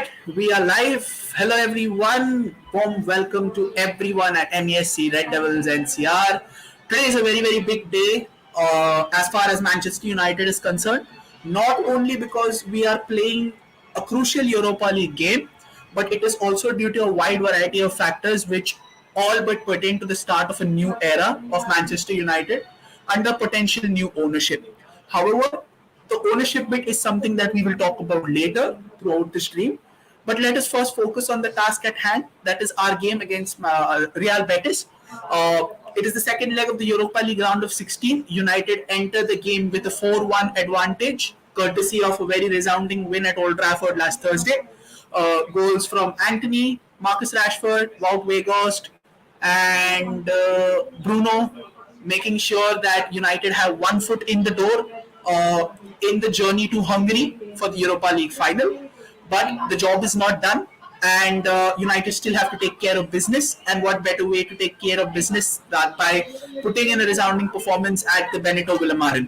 right, we are live. Hello, everyone. Warm welcome to everyone at MESC Red Devils NCR. Today is a very big day as far as Manchester United is concerned. Not only because we are playing a crucial Europa League game, but it is also due to a wide variety of factors which all but pertain to the start of a new era of Manchester United under potential new ownership. However, the ownership bit is something that we will talk about later throughout the stream. But let us first focus on the task at hand. That is our game against Real Betis. It is the second leg of the Europa League round of 16. United enter the game with a 4-1 advantage, courtesy of a very resounding win at Old Trafford last Thursday. Goals from Anthony, Marcus Rashford, Wout Weghorst, and Bruno, making sure that United have one foot in the door in the journey to Hungary for the Europa League final. But the job is not done, and United still have to take care of business. And what better way to take care of business than by putting in a resounding performance at the Benito Villamarin.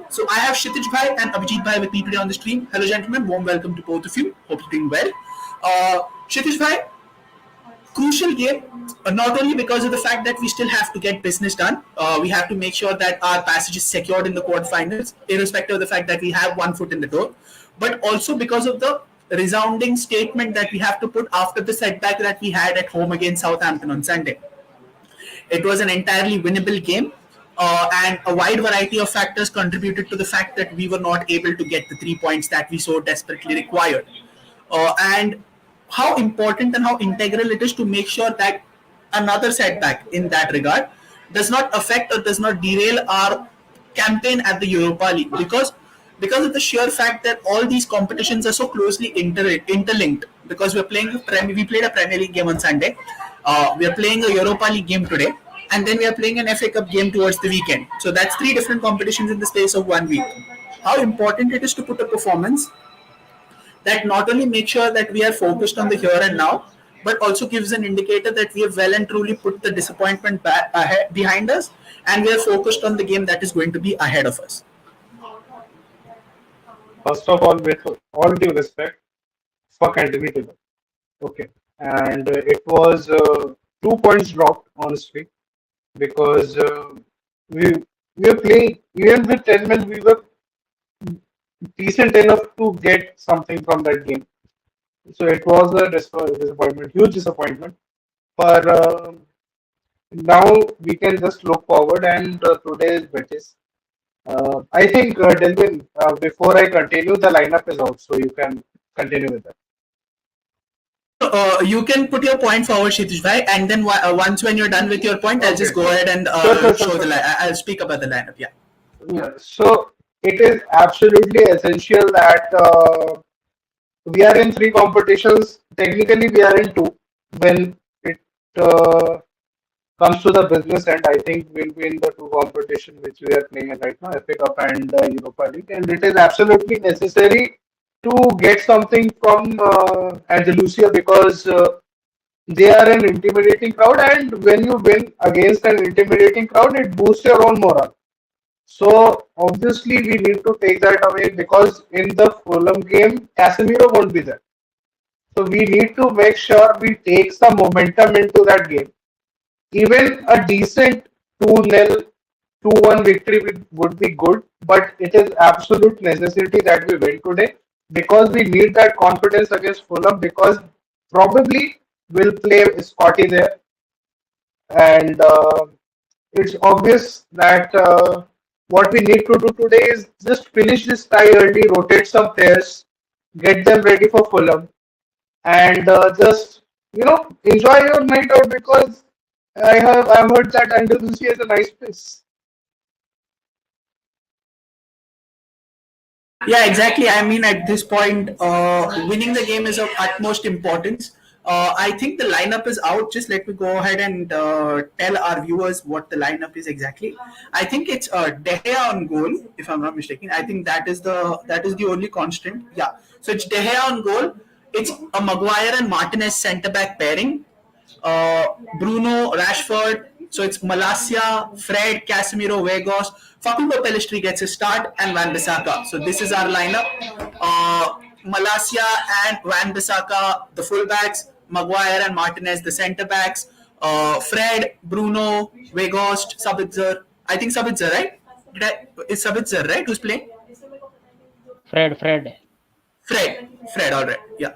So I have Kshitij Bhai and Abhijit Bhai with me today on the stream. Hello, gentlemen. Warm welcome to both of you. Hope you're doing well. Kshitij Bhai, crucial game, not only because of the fact that we still have to get business done. We have to make sure that our passage is secured in the quarterfinals, irrespective of the fact that we have one foot in the door, but also because of the resounding statement that we have to put after the setback that we had at home against Southampton on Sunday. It was an entirely winnable game, and a wide variety of factors contributed to the fact that we were not able to get the 3 points that we so desperately required. And how important and how integral it is to make sure that another setback in that regard does not affect or does not derail our campaign at the Europa League, because of the sheer fact that all these competitions are so closely interlinked. Because we played a Premier League game on Sunday, we are playing a Europa League game today, and then we are playing an FA Cup game towards the weekend. So that's three different competitions in the space of 1 week. How important it is to put a performance that not only makes sure that we are focused on the here and now, but also gives an indicator that we have well and truly put the disappointment behind us, and we are focused on the game that is going to be ahead of us. First of all, with all due respect, fuck Anthony Taylor. Okay. And it was 2 points dropped, honestly, because we we were playing, even with 10 men, we were decent enough to get something from that game. So it was a disappointment, huge disappointment. But now we can just look forward, and today is Betis. I think, Delvin, before I continue, the lineup is out, so you can continue with that. You can put your point forward, Kshitij Bhai, and then once when you're done with your point, I'll just Okay. go ahead and show the line. I'll speak about the lineup. Yeah. Yeah. So it is absolutely essential that we are in three competitions. Technically, we are in two. When it comes to the business end, I think we'll be in the two competition which we are playing right now, FA Cup and Europa League, and it is absolutely necessary to get something from Andalusia because they are an intimidating crowd, and when you win against an intimidating crowd, it boosts your own morale. So obviously we need to take that away because in the Fulham game, Casemiro won't be there. So we need to make sure we take some momentum into that game. Even a decent 2-0, 2-1 victory would be good, but it is absolute necessity that we win today because we need that confidence against Fulham because probably we'll play Scotty there, and it's obvious that what we need to do today is just finish this tie early, rotate some players, get them ready for Fulham, and just enjoy your night out because I've heard that Andalusia is a nice place. Yeah, exactly. I mean, at this point, winning the game is of utmost importance. I think the lineup is out. Just let me go ahead and tell our viewers what the lineup is exactly. I think it's De Gea on goal, if I'm not mistaken. I think that is the only constant. Yeah. So it's De Gea on goal. It's a Maguire and Martinez centre back pairing. Bruno, Rashford. So it's Malacia, Fred, Casemiro, Weghorst. Facundo Pellistri gets a start, and Van Bissaka. So this is our lineup. Malasia and Van Bissaka, the fullbacks, Maguire and Martinez, the centre backs, Fred, Bruno, Weghorst, Sabitzer. I think Sabitzer, right? It's Sabitzer, right? Who's playing? Fred. Fred, all right, yeah.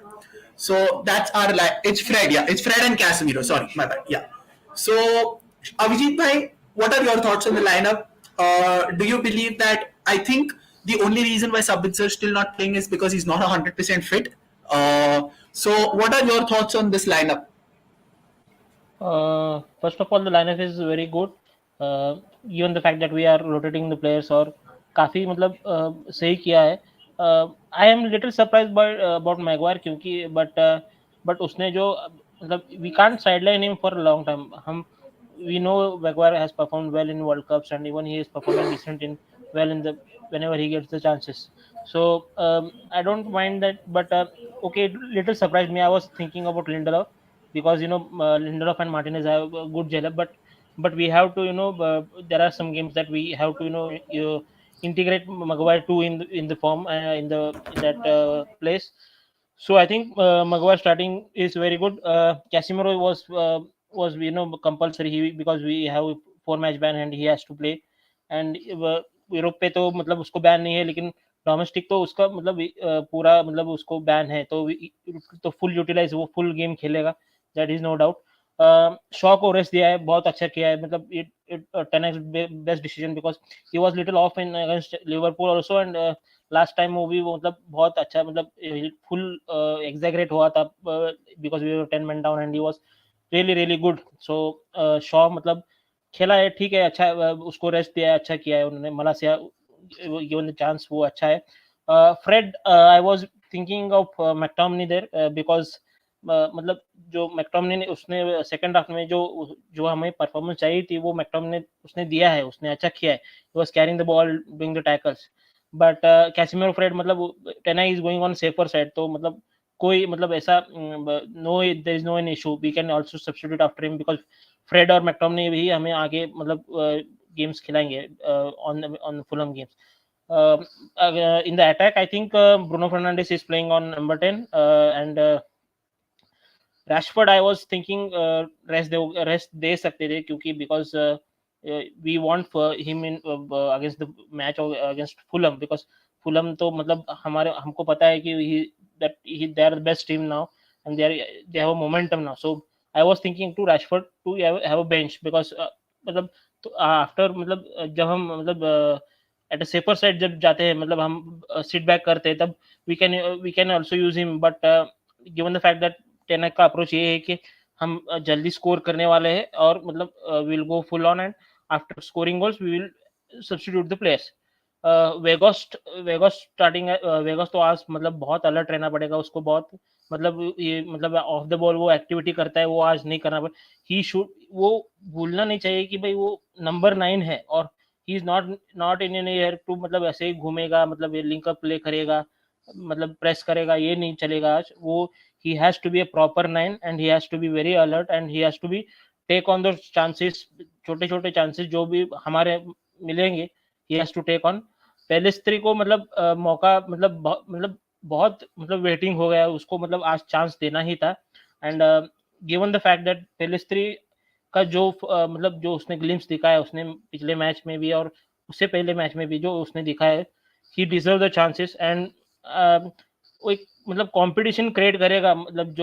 So that's our it's Fred, yeah, it's Fred and Casemiro. Sorry, my bad, yeah. So Abhijit bhai, what are your thoughts on the lineup? Do you believe that? I think the only reason why Sabitzer is still not playing is because he's not 100% fit. So what are your thoughts on this lineup? First of all, the lineup is very good. Given the fact that we are rotating the players और काफी मतलब सही किया है. I am little surprised by about Maguire क्योंकि but उसने जो मतलब we can't sideline him for a long time. हम we know Maguire has performed well in World Cups and even he is performing decent in well in the whenever he gets the chances. So I don't mind that, but okay, little surprised me. I was thinking about Lindelof because Lindelof and Martinez have a good jet, but we have to there are some games that we have to integrate Maguire too in the form in that place. So I think Maguire starting is very good. Casemiro was compulsory because we have 4 match ban and he has to play. And Europe पे तो मतलब उसको ban नहीं है लेकिन domestic तो उसका मतलब पूरा मतलब उसको बैन है तो फुल यूटिलाइज वो फुल गेम खेलेगा. That is no doubt. Shaw को रेस्ट दिया है बहुत अच्छा किया है मतलब it it 10x best decision because he was little off in against Liverpool also and last time वो मतलब बहुत अच्छा मतलब फुल एग्जैगरेट हुआ था because we were 10 man down and he was really really good. So Shaw मतलब खेला है ठीक है अच्छा उसको रेस्ट दिया है अच्छा किया है उन्होंने मलासिया गिवन द चांस वो अच्छा है. Fred I was thinking of McTominay there because मतलब जो मैकटोमिनी ने उसने सेकंड हाफ में जो जो हमें परफॉर्मेंस चाहिए थी वो मैकटोमिनी उसने दिया है उसने अच्छा किया है. He was carrying the ball doing the tackles but Casemiro Fred मतलब टेना is going on safer side तो मतलब कोई मतलब ऐसा no there is no an issue we can also substitute after him because Fred और मैकटोमिनी भी हमें आगे मतलब गेम्स खिलाएंगे on Fulham games. In the attack, I think Bruno Fernandes is playing on number 10, and Rashford, I was thinking rest दे सकते थे क्योंकि because we want for him in against the match or against Fulham because Fulham तो मतलब हमारे हमको पता है कि they are the best team now and they have a momentum now. So I was thinking to Rashford to have a bench because मतलब तो after मतलब जब हम मतलब at a safer side जब जाते हैं मतलब हम sit back करते हैं तब we can also use him but given the fact that टेनक का अप्रोच ये है कि हम जल्दी स्कोर करने वाले हैं और मतलब will go full on and after scoring goals we will substitute the players. Weghorst starting Weghorst तो आज मतलब बहुत अलर्ट रहना पड़ेगा उसको बहुत मतलब ये मतलब ऑफ द बॉल वो एक्टिविटी करता है वो आज नहीं करना पड़ेगा. ही शुड वो भूलना नहीं चाहिए कि भाई वो नंबर 9 है और he is not in an air to मतलब ऐसे ही घूमेगा मतलब ये लिंक अप प्ले करेगा मतलब प्रेस करेगा ये नहीं चलेगा आज वो he has to be a proper 9 and he has to be very alert and he has to be take on those chances छोटे छोटे chances जो भी हमारे मिलेंगे he has to take on. पेलिस्त्री को मतलब मौका मतलब बहुत मतलब वेटिंग हो गया उसको मतलब आज चांस देना ही था and given the fact that Pellistri का जो मतलब जो उसने ग्लिम्स दिखाया उसने पिछले मैच में भी और उससे पहले मैच में भी जो उसने दिखाया है he deserve the chances and वो एक मतलब कंपटीशन क्रिएट करेगा मतलब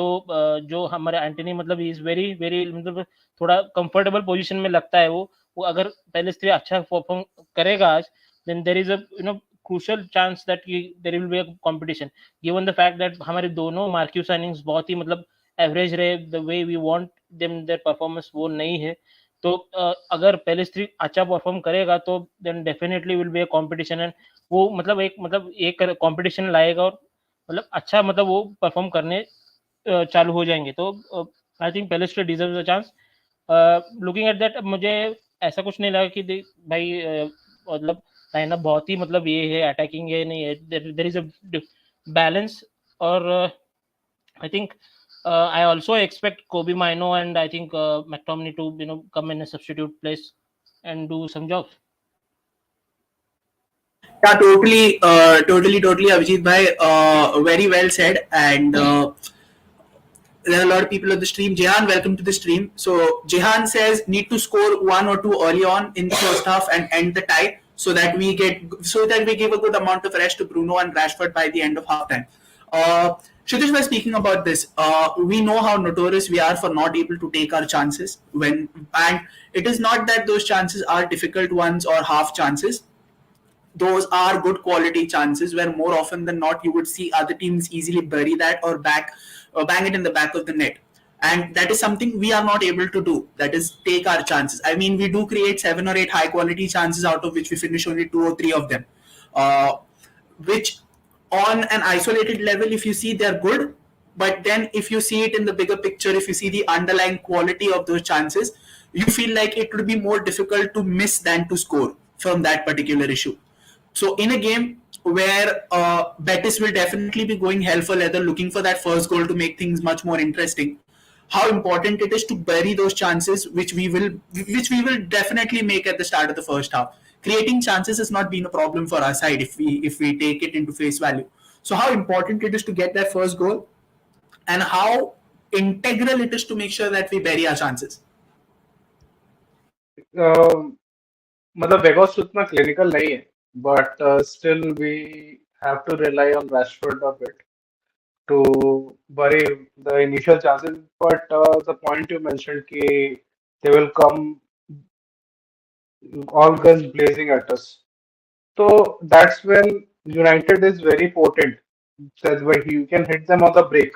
जो हमारे एंटनी मतलब इज वेरी वेरी मतलब थोड़ा कंफर्टेबल पोजीशन में लगता है वो अगर पहले से अच्छा परफॉर्म करेगा आज then there is a crucial chance that there will be a competition given the fact that हमारे दोनों मार्क्यू साइनिंग्स बहुत ही मतलब एवरेज रहे the way we want them their performance वो नहीं है. तो अगर पेलिस्ट्री अच्छा परफॉर्म करेगा तो then definitely will be a competition and वो मतलब एक कंपटीशन लाएगा और मतलब अच्छा मतलब वो परफॉर्म करने चालू हो जाएंगे. तो I think Pellistri deserves a chance. Looking at that मुझे ऐसा कुछ नहीं लगा कि भाई मतलब लाइनअप बहुत ही मतलब ये है अटैकिंग है नहीं है देयर इज अ बैलेंस और I think I also expect Kobe Mino and I think McTominay to come in a substitute place and do some jobs. Yeah, totally, Abhijit bhai. Very well said. And there are a lot of people on the stream. Jehan, welcome to the stream. So Jehan says need to score one or two early on in the first half and end the tie so that we give a good amount of rest to Bruno and Rashford by the end of halftime. Uh, Kshitish was speaking about this. We know how notorious we are for not able to take our chances and it is not that those chances are difficult ones or half chances. Those are good quality chances where more often than not you would see other teams easily bury that or bang it in the back of the net. And that is something we are not able to do. That is take our chances. I mean, we do create 7 or 8 high quality chances out of which we finish only 2 or 3 of them. Uh, which on an isolated level, if you see, they're good. But then if you see it in the bigger picture, if you see the underlying quality of those chances, you feel like it would be more difficult to miss than to score from that particular issue. So in a game where Betis will definitely be going hell for leather looking for that first goal to make things much more interesting, how important it is to bury those chances which we will definitely make at the start of the first half. Creating chances has not been a problem for our side if we take it into face value. So how important it is to get that first goal and how integral it is to make sure that we bury our chances. मतलब वेगोस उतना clinical नहीं है but still we have to rely on Rashford a bit to bury the initial chances. But the point you mentioned, कि they will come all guns blazing at us. So that's when United is very potent. That's why you can hit them on the break.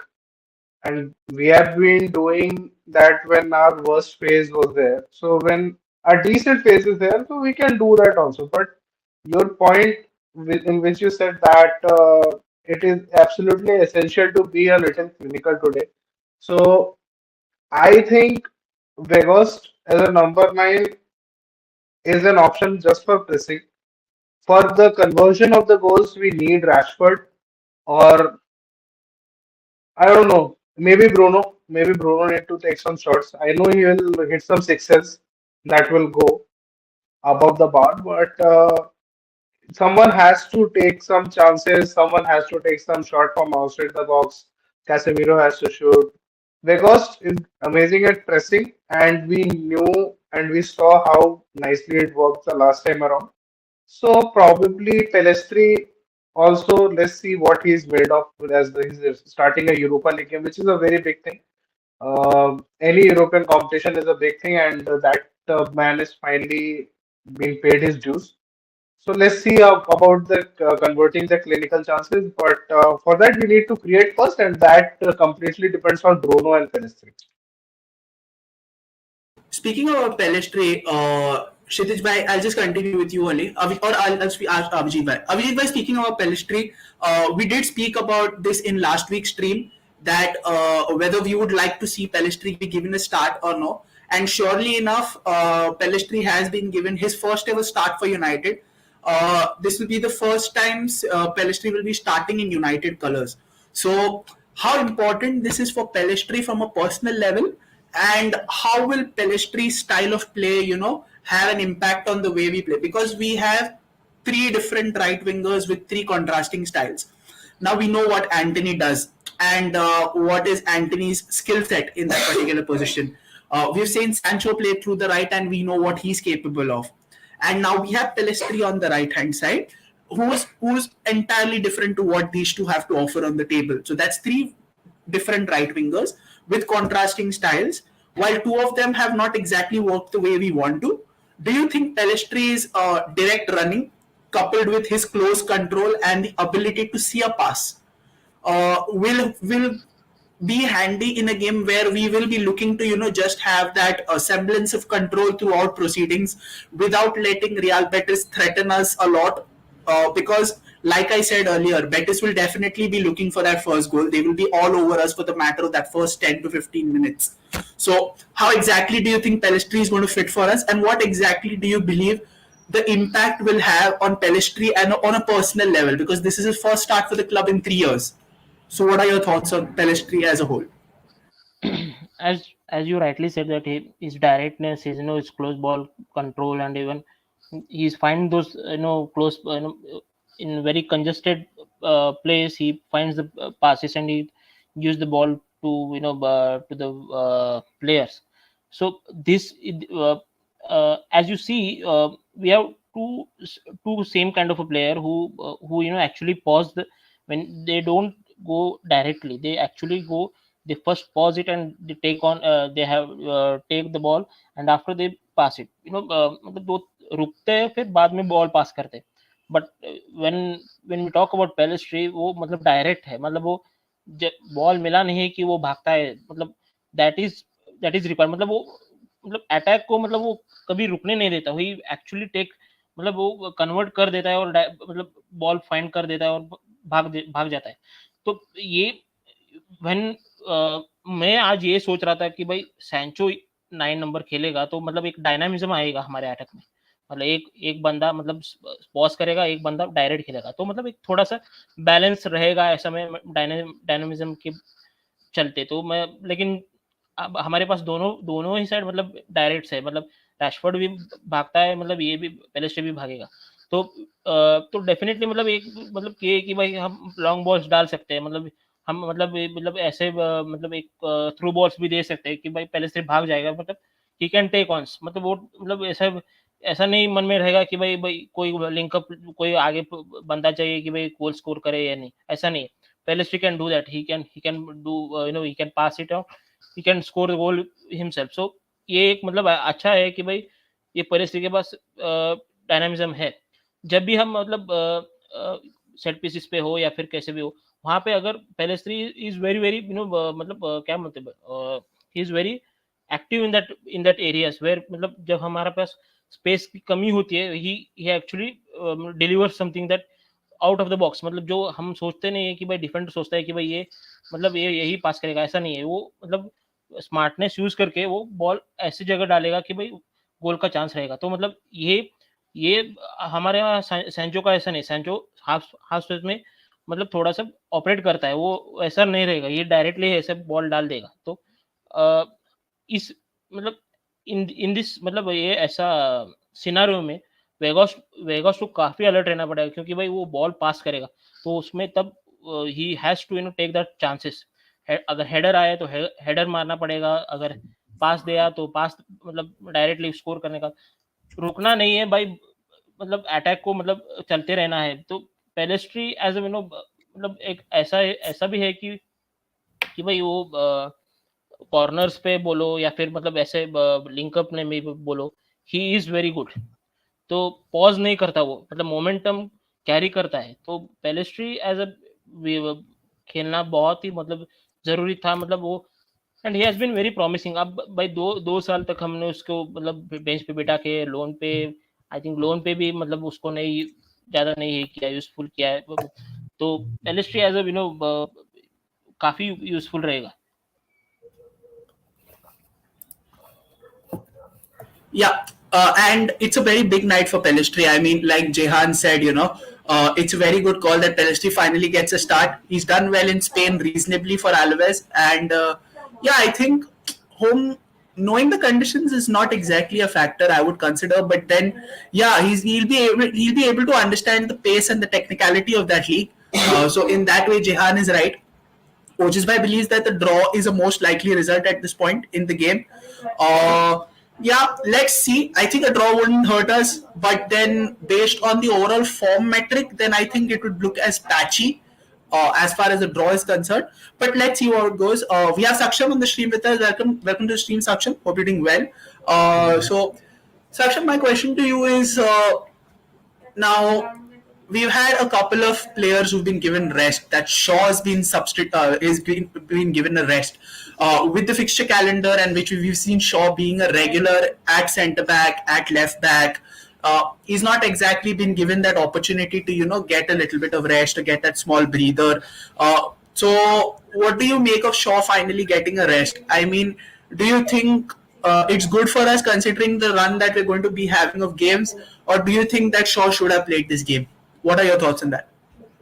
And we have been doing that when our worst phase was there. So when a decent phase is there, so we can do that also. But your point in which you said that it is absolutely essential to be a little clinical today. So I think Vegas as a number 9 is an option just for pressing. For the conversion of the goals, we need Rashford or I don't know, maybe Bruno. Maybe Bruno need to take some shots. I know he will hit some sixes that will go above the bar, but someone has to take some chances. Someone has to take some shot from outside the box. Casemiro has to shoot. Vegas is amazing at pressing, and we knew and we saw how nicely it worked the last time around. So probably Pelestri also, let's see what he's made of as he's starting a Europa League game, which is a very big thing. Any European competition is a big thing, and that man is finally being paid his dues. So let's see about the converting the clinical chances. But for that, we need to create first, and that completely depends on Bruno and Pelestri. Speaking about Pelestri, Kshitij bhai, I'll just continue with you only, or ask Abhijit bhai. Abhijit bhai, speaking about Pelestri, we did speak about this in last week's stream that whether we would like to see Pelestri be given a start or no. And surely enough, Pelestri has been given his first ever start for United. This will be the first time Pelestri will be starting in United colours. So, how important this is for Pelestri from a personal level, and how will Pelestri's style of play, have an impact on the way we play? Because we have three different right wingers with three contrasting styles. Now we know what Anthony does and what is Anthony's skill set in that particular position. We've seen Sancho play through the right, and we know what he's capable of. And now we have Pelestri on the right hand side, who's entirely different to what these two have to offer on the table. So that's three different right wingers with contrasting styles. While two of them have not exactly worked the way we want to, do you think Pelestri's direct running, coupled with his close control and the ability to see a pass, will be handy in a game where we will be looking to just have that semblance of control throughout proceedings without letting Real Betis threaten us a lot, because like I said earlier, Betis will definitely be looking for that first goal. They will be all over us for the matter of that first 10 to 15 minutes. So how exactly do you think Pelestri is going to fit for us, and what exactly do you believe the impact will have on Pelestri and on a personal level, because this is his first start for the club in 3 years? So, what are your thoughts on Pelestri as a whole? As you rightly said that his directness, his close ball control, and even he's finding those close in very congested place, he finds the passes and he gives the ball to to the players. So this as you see, we have two same kind of a player who actually pause when they don't go directly. They actually go, they first pause it and they take on they have take the ball, and after they pass it, मतलब दो रुकते हैं फिर बाद में ball pass करते हैं. But when when we talk about Pellistri, वो मतलब डायरेक्ट है, मतलब वो बॉल मिला नहीं है कि वो भागता है, मतलब that is that is required, मतलब वो मतलब अटैक को मतलब वो कभी रुकने नहीं देता. ही एक्चुअली टेक, मतलब वो कन्वर्ट कर देता है और मतलब बॉल फाइंड कर देता है और भाग जाता है. तो ये व्हेन मैं आज ये सोच रहा था कि भाई सैंचो 9 नंबर खेलेगा तो मतलब एक डायनामिज्म आएगा हमारे अटैक में. मतलब एक एक बंदा मतलब पॉज करेगा, एक बंदा डायरेक्ट खेलेगा, तो मतलब एक थोड़ा सा बैलेंस रहेगा ऐसा में डायनामिज्म के चलते. तो मैं लेकिन अब हमारे पास दोनों दोनों ही साइड मतलब डायरेक्ट है, मतलब रैशफोर्ड भी भागता है, मतलब ये भी पेलिस्ट्री भी भागेगा. तो तो डेफिनेटली मतलब एक मतलब ये कि भाई हम लॉन्ग बॉल्स डाल सकते हैं, मतलब हम मतलब ऐसे मतलब एक थ्रू बॉल्स भी दे सकते हैं कि भाई पेलिस्ट्री भाग जाएगा, मतलब ही कैन टेक ऑन, मतलब वो मतलब ऐसा ऐसा नहीं मन में रहेगा कि भाई भाई कोई लिंकअप, कोई आगे बंदा चाहिए कि भाई गोल स्कोर करे या नहीं, ऐसा नहीं है. Pelistri can do that. He can do he can pass it out. He can score the goal himself. So ये एक मतलब अच्छा है कि भाई ये पेलिस्ट्री के पास डायनामिज्म है. जब भी हम मतलब सेट पीसेस पे हो या फिर कैसे भी हो, वहाँ पे अगर पेलिस्ट्री इज वेरी वेरी मतलब क्या मतलब he is very active in that areas where, मतलब जब हमारे पास स्पेस की कमी होती है, he actually deliver something that out of the box. मतलब जो हम सोचते नहीं है कि भाई डिफेंडर सोचता है कि भाई ये मतलब ये यही पास करेगा, ऐसा नहीं है. वो मतलब स्मार्टनेस यूज करके वो बॉल ऐसी जगह डालेगा कि भाई गोल का चांस रहेगा. तो मतलब ये हमारे यहाँ सैंचो का ऐसा नहीं. सैंचो हाफ हाफ स्पेस में मतलब थोड़ा सा ऑपरेट करता है, वो ऐसा नहीं रहेगा, ये डायरेक्टली ऐसे बॉल डाल देगा. तो अ, इस मतलब इन इन दिस मतलब ये ऐसा सिनारियो में वेगॉस वेगॉस को काफी अलर्ट रहना पड़ेगा, क्योंकि भाई वो बॉल पास करेगा तो उसमें तब he has to take that chances. अगर हेडर आए तो हेडर मारना पड़ेगा, अगर पास दिया तो पास मतलब डायरेक्टली स्कोर करने का. रुकना नहीं है भाई, मतलब अटैक को मतलब चलते रहना है. तो पेलेस्ट्री एज मतलब एक ऐसा ऐसा भी है कि भाई वो कॉर्नर्स पे बोलो या फिर मतलब ऐसे लिंकअप में बोलो, ही इज वेरी गुड. तो पॉज नहीं करता वो, मतलब मोमेंटम कैरी करता है. तो पेलिस्ट्री एज अ खेलना बहुत ही मतलब जरूरी था, मतलब वो. And he has been very promising. अब भाई 2 साल तक हमने उसको मतलब बेंच पे बिठा के लोन पे, आई थिंक लोन पे भी मतलब उसको नहीं ज्यादा नहीं किया, यूजफुल किया है. तो पेलिस्ट्री एज अ काफी यूजफुल रहेगा. Yeah, and it's a very big night for Pelistri. I mean, like Jehan said, it's a very good call that Pelistri finally gets a start. He's done well in Spain reasonably for Alves, and yeah, I think home knowing the conditions is not exactly a factor I would consider. But then, yeah, he'll be able to understand the pace and the technicality of that league. So in that way, Jehan is right. Ojisbai believes that the draw is a most likely result at this point in the game. Yeah, let's see. I think a draw wouldn't hurt us, but then based on the overall form metric, then I think it would look as patchy as far as the draw is concerned. But let's see how it goes. We have Saksham on the stream with us. Welcome to the stream, Saksham. Hope you're doing well. So, Saksham, my question to you is now we've had a couple of players who've been given rest. That Shaw has been been given a rest with the fixture calendar, and which we've seen Shaw being a regular at centre back, at left back. He's not exactly been given that opportunity to get a little bit of rest, to get that small breather. So, what do you make of Shaw finally getting a rest? I mean, do you think it's good for us considering the run that we're going to be having of games, or do you think that Shaw should have played this game? What are your thoughts on that?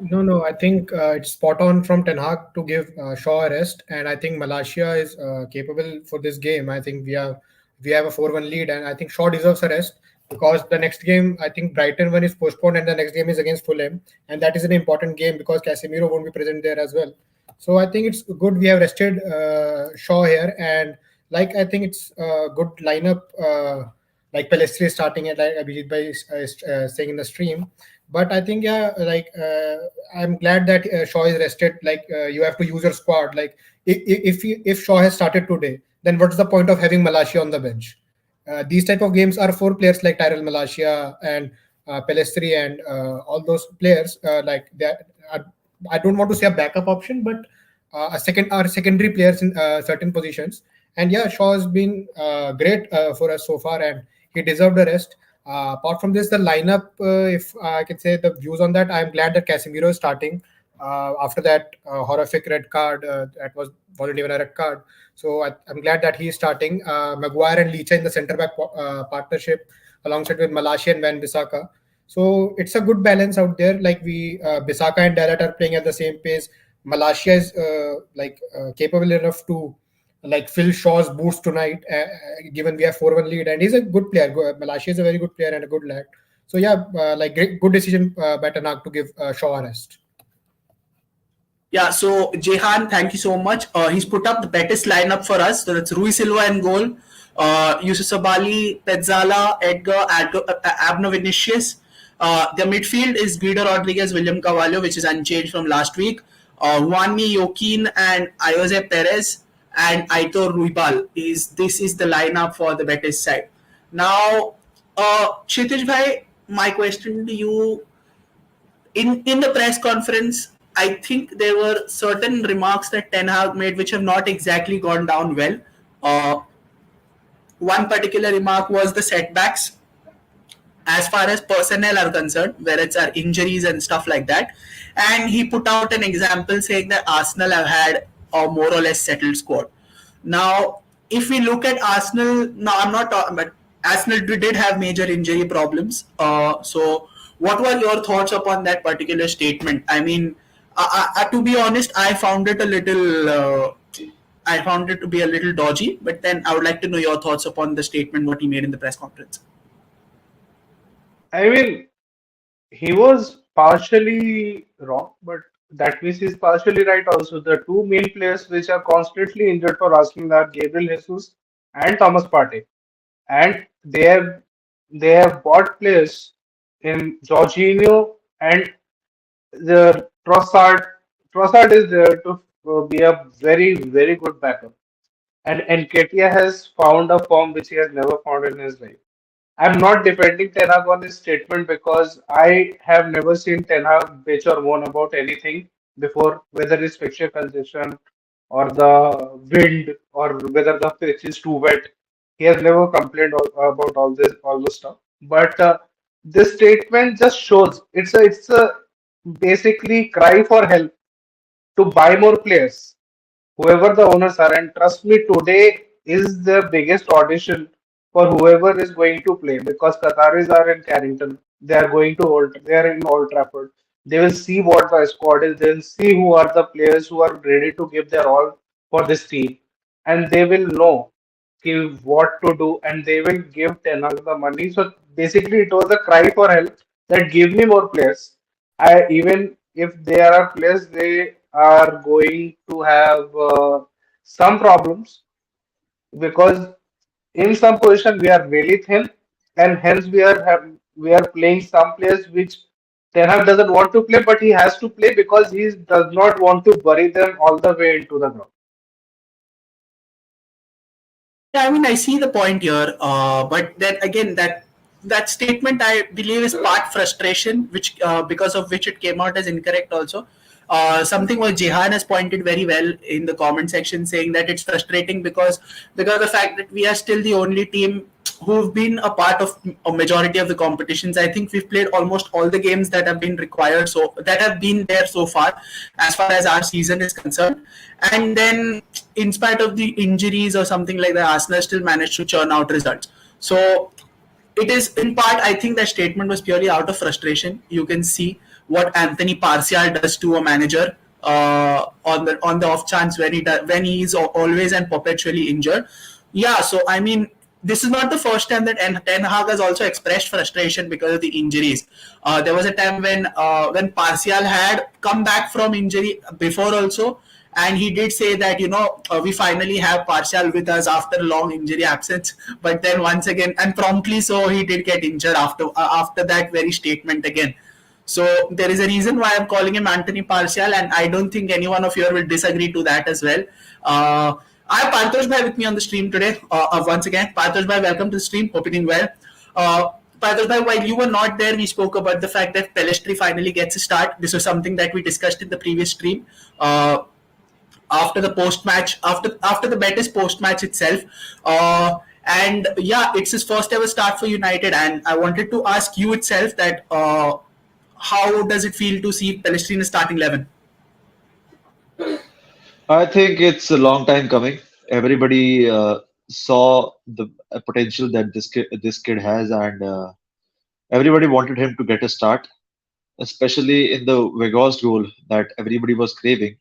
No, no, I think it's spot on from Ten Hag to give Shaw a rest, and I think Malaysia is capable for this game. I think we have a 4-1 lead, and I think Shaw deserves a rest. because the next game, I think Brighton one is postponed and the next game is against Fulham, and that is an important game because Casemiro won't be present there as well. So I think it's good we have rested Shaw here, and like I think it's a good lineup. Like Pelestri starting at, like Abhijit Bhai is saying in the stream, but I think yeah, like I'm glad that Shaw is rested. Like you have to use your squad. Like if Shaw has started today, then what's the point of having Malacia on the bench? These type of games are for players like Tyrell Malacia and Pelestri and all those players. Like that, I don't want to say a backup option, but a second or secondary players in certain positions. And yeah, Shaw has been great for us so far, and he deserved the rest. Apart from this, the lineup, if I can say the views on that, I'm glad that Casemiro is starting. After that horrific red card, that wasn't even a red card. So I'm glad that he's starting. Maguire and Licha in the centre back partnership alongside with Malacia and Van Bissaka. So it's a good balance out there. Like Bissaka and Dalot are playing at the same pace. Malacia is capable enough to like fill Shaw's boots tonight, given we have 4-1 lead, and he's a good player. Malacia is a very good player and a good lad. So yeah, good decision by Tanak to give Shaw a rest. Yeah, so Jehan, thank you so much. He's put up the Betis lineup for us. So that's Rui Silva in goal, Yusuf Sabali, Petzala, Edgar, Abner Vinicius. The midfield is Guido Rodriguez, William Carvalho, which is unchanged from last week. Juanmi Joaquin and Jose Perez and Aitor Ruibal. This is the lineup for the Betis side. Now, Kshitij bhai, my question to you, in the press conference, I think there were certain remarks that Ten Hag made which have not exactly gone down well. Uh, One particular remark was the setbacks as far as personnel are concerned, where it's our injuries and stuff like that. And he put out an example saying that Arsenal have had a more or less settled squad. Now, if we look at Arsenal, now I'm not talking, but Arsenal did have major injury problems. So, what were your thoughts upon that particular statement? I mean, to be honest, I found it a little. I found it to be a little dodgy, but then I would like to know your thoughts upon the statement what he made in the press conference. I mean, he was partially wrong, but that means he's partially right also. The two main players which are constantly injured for Arsenal are Gabriel Jesus and Thomas Partey. And they have bought players in Jorginho and the Trossard. Trossard is there to be a very, very good backup. And Nketiah has found a form which he has never found in his life. I'm not defending Ten Hag on his statement because I have never seen Ten Hag bitch or moan about anything before, whether it's fixture congestion or the wind or whether the pitch is too wet. He has never complained about all this stuff. But this statement just shows it's a basically cry for help to buy more players, whoever the owners are. And trust me, today is the biggest audition for whoever is going to play because Qataris are in Carrington. They are in Old Trafford. They will see what the squad is. They'll see who are the players who are ready to give their all for this team, and they will know what to do, and they will give Ten Hag the money. So basically, it was a cry for help that give me more players. I even if there are players, they are going to have some problems because in some position we are really thin, and hence we are playing some players which Ten Hag doesn't want to play, but he has to play because he does not want to bury them all the way into the ground. Yeah, I mean, I see the point here, but then again, that statement I believe is part frustration, which because of which it came out as incorrect. Also, something what Jehan has pointed very well in the comment section, saying that it's frustrating because of the fact that we are still the only team who've been a part of a majority of the competitions. I think we've played almost all the games that have been required, so that have been there so far as our season is concerned. And then, in spite of the injuries or something like that, Arsenal still managed to churn out results. So it is in part, I think that statement was purely out of frustration. You can see what Anthony Parcial does to a manager on the off chance when he is always and perpetually injured. Yeah, so I mean, this is not the first time that Ten Hag has also expressed frustration because of the injuries. There was a time when Parcial had come back from injury before also, and he did say that we finally have Parcial with us after long injury absence. But then once again, and promptly so, he did get injured after that very statement again. So there is a reason why I'm calling him Anthony Parcial, and I don't think anyone of you will disagree to that as well. I have Partosh Bhai with me on the stream today. Once again, Partosh Bhai, welcome to the stream. Hope you're doing well. Partosh Bhai, while you were not there, we spoke about the fact that Pelestri finally gets a start. This was something that we discussed in the previous stream. After the post match, after the Betis post match itself. And yeah, it's his first ever start for United, and I wanted to ask you itself that how does it feel to see Pelestri in the starting 11? I think it's a long time coming. Everybody saw the potential that this kid has, and everybody wanted him to get a start, especially in the Vegas goal that everybody was craving.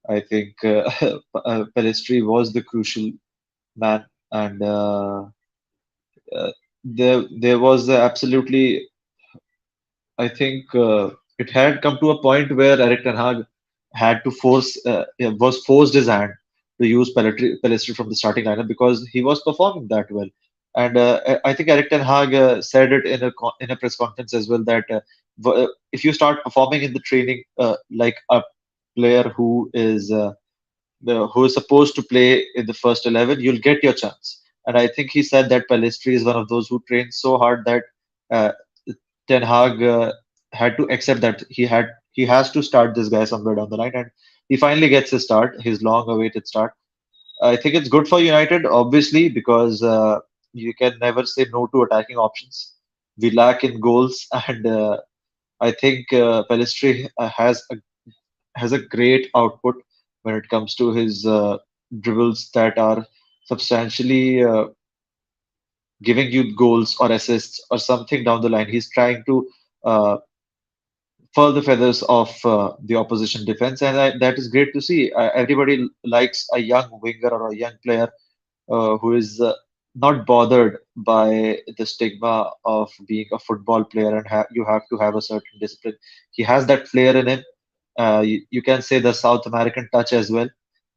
I think Pelistri was the crucial man, and there was absolutely, I think it had come to a point where Eric Ten Hag had to was forced his hand to use Pelistri from the starting lineup because he was performing that well. And I think Eric Ten Hag said it in a press conference as well that if you start performing in the training like a player who is supposed to play in the first 11, you'll get your chance. And I think he said that Pelistri is one of those who trained so hard that uh, Ten Hag had to accept that he has to start this guy somewhere down the line, and he finally gets his start, his long-awaited start. I think it's good for United, obviously, because you can never say no to attacking options. We lack in goals, and I think Pelistri has a great output when it comes to his dribbles that are substantially giving you goals or assists or something down the line. He's trying to uh, furl the feathers of the opposition defense, and that is great to see. Everybody likes a young winger or a young player who is not bothered by the stigma of being a football player and you have to have a certain discipline. He has that flair in him. You can say the South American touch as well,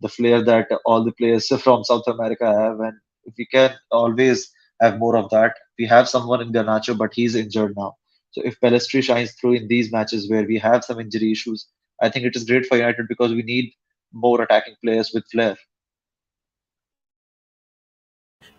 the flair that all the players from South America have, and we can always have more of that. We have someone in Garnacho, but he's injured now. So if Pelestri shines through in these matches where we have some injury issues, I think it is great for United because we need more attacking players with flair.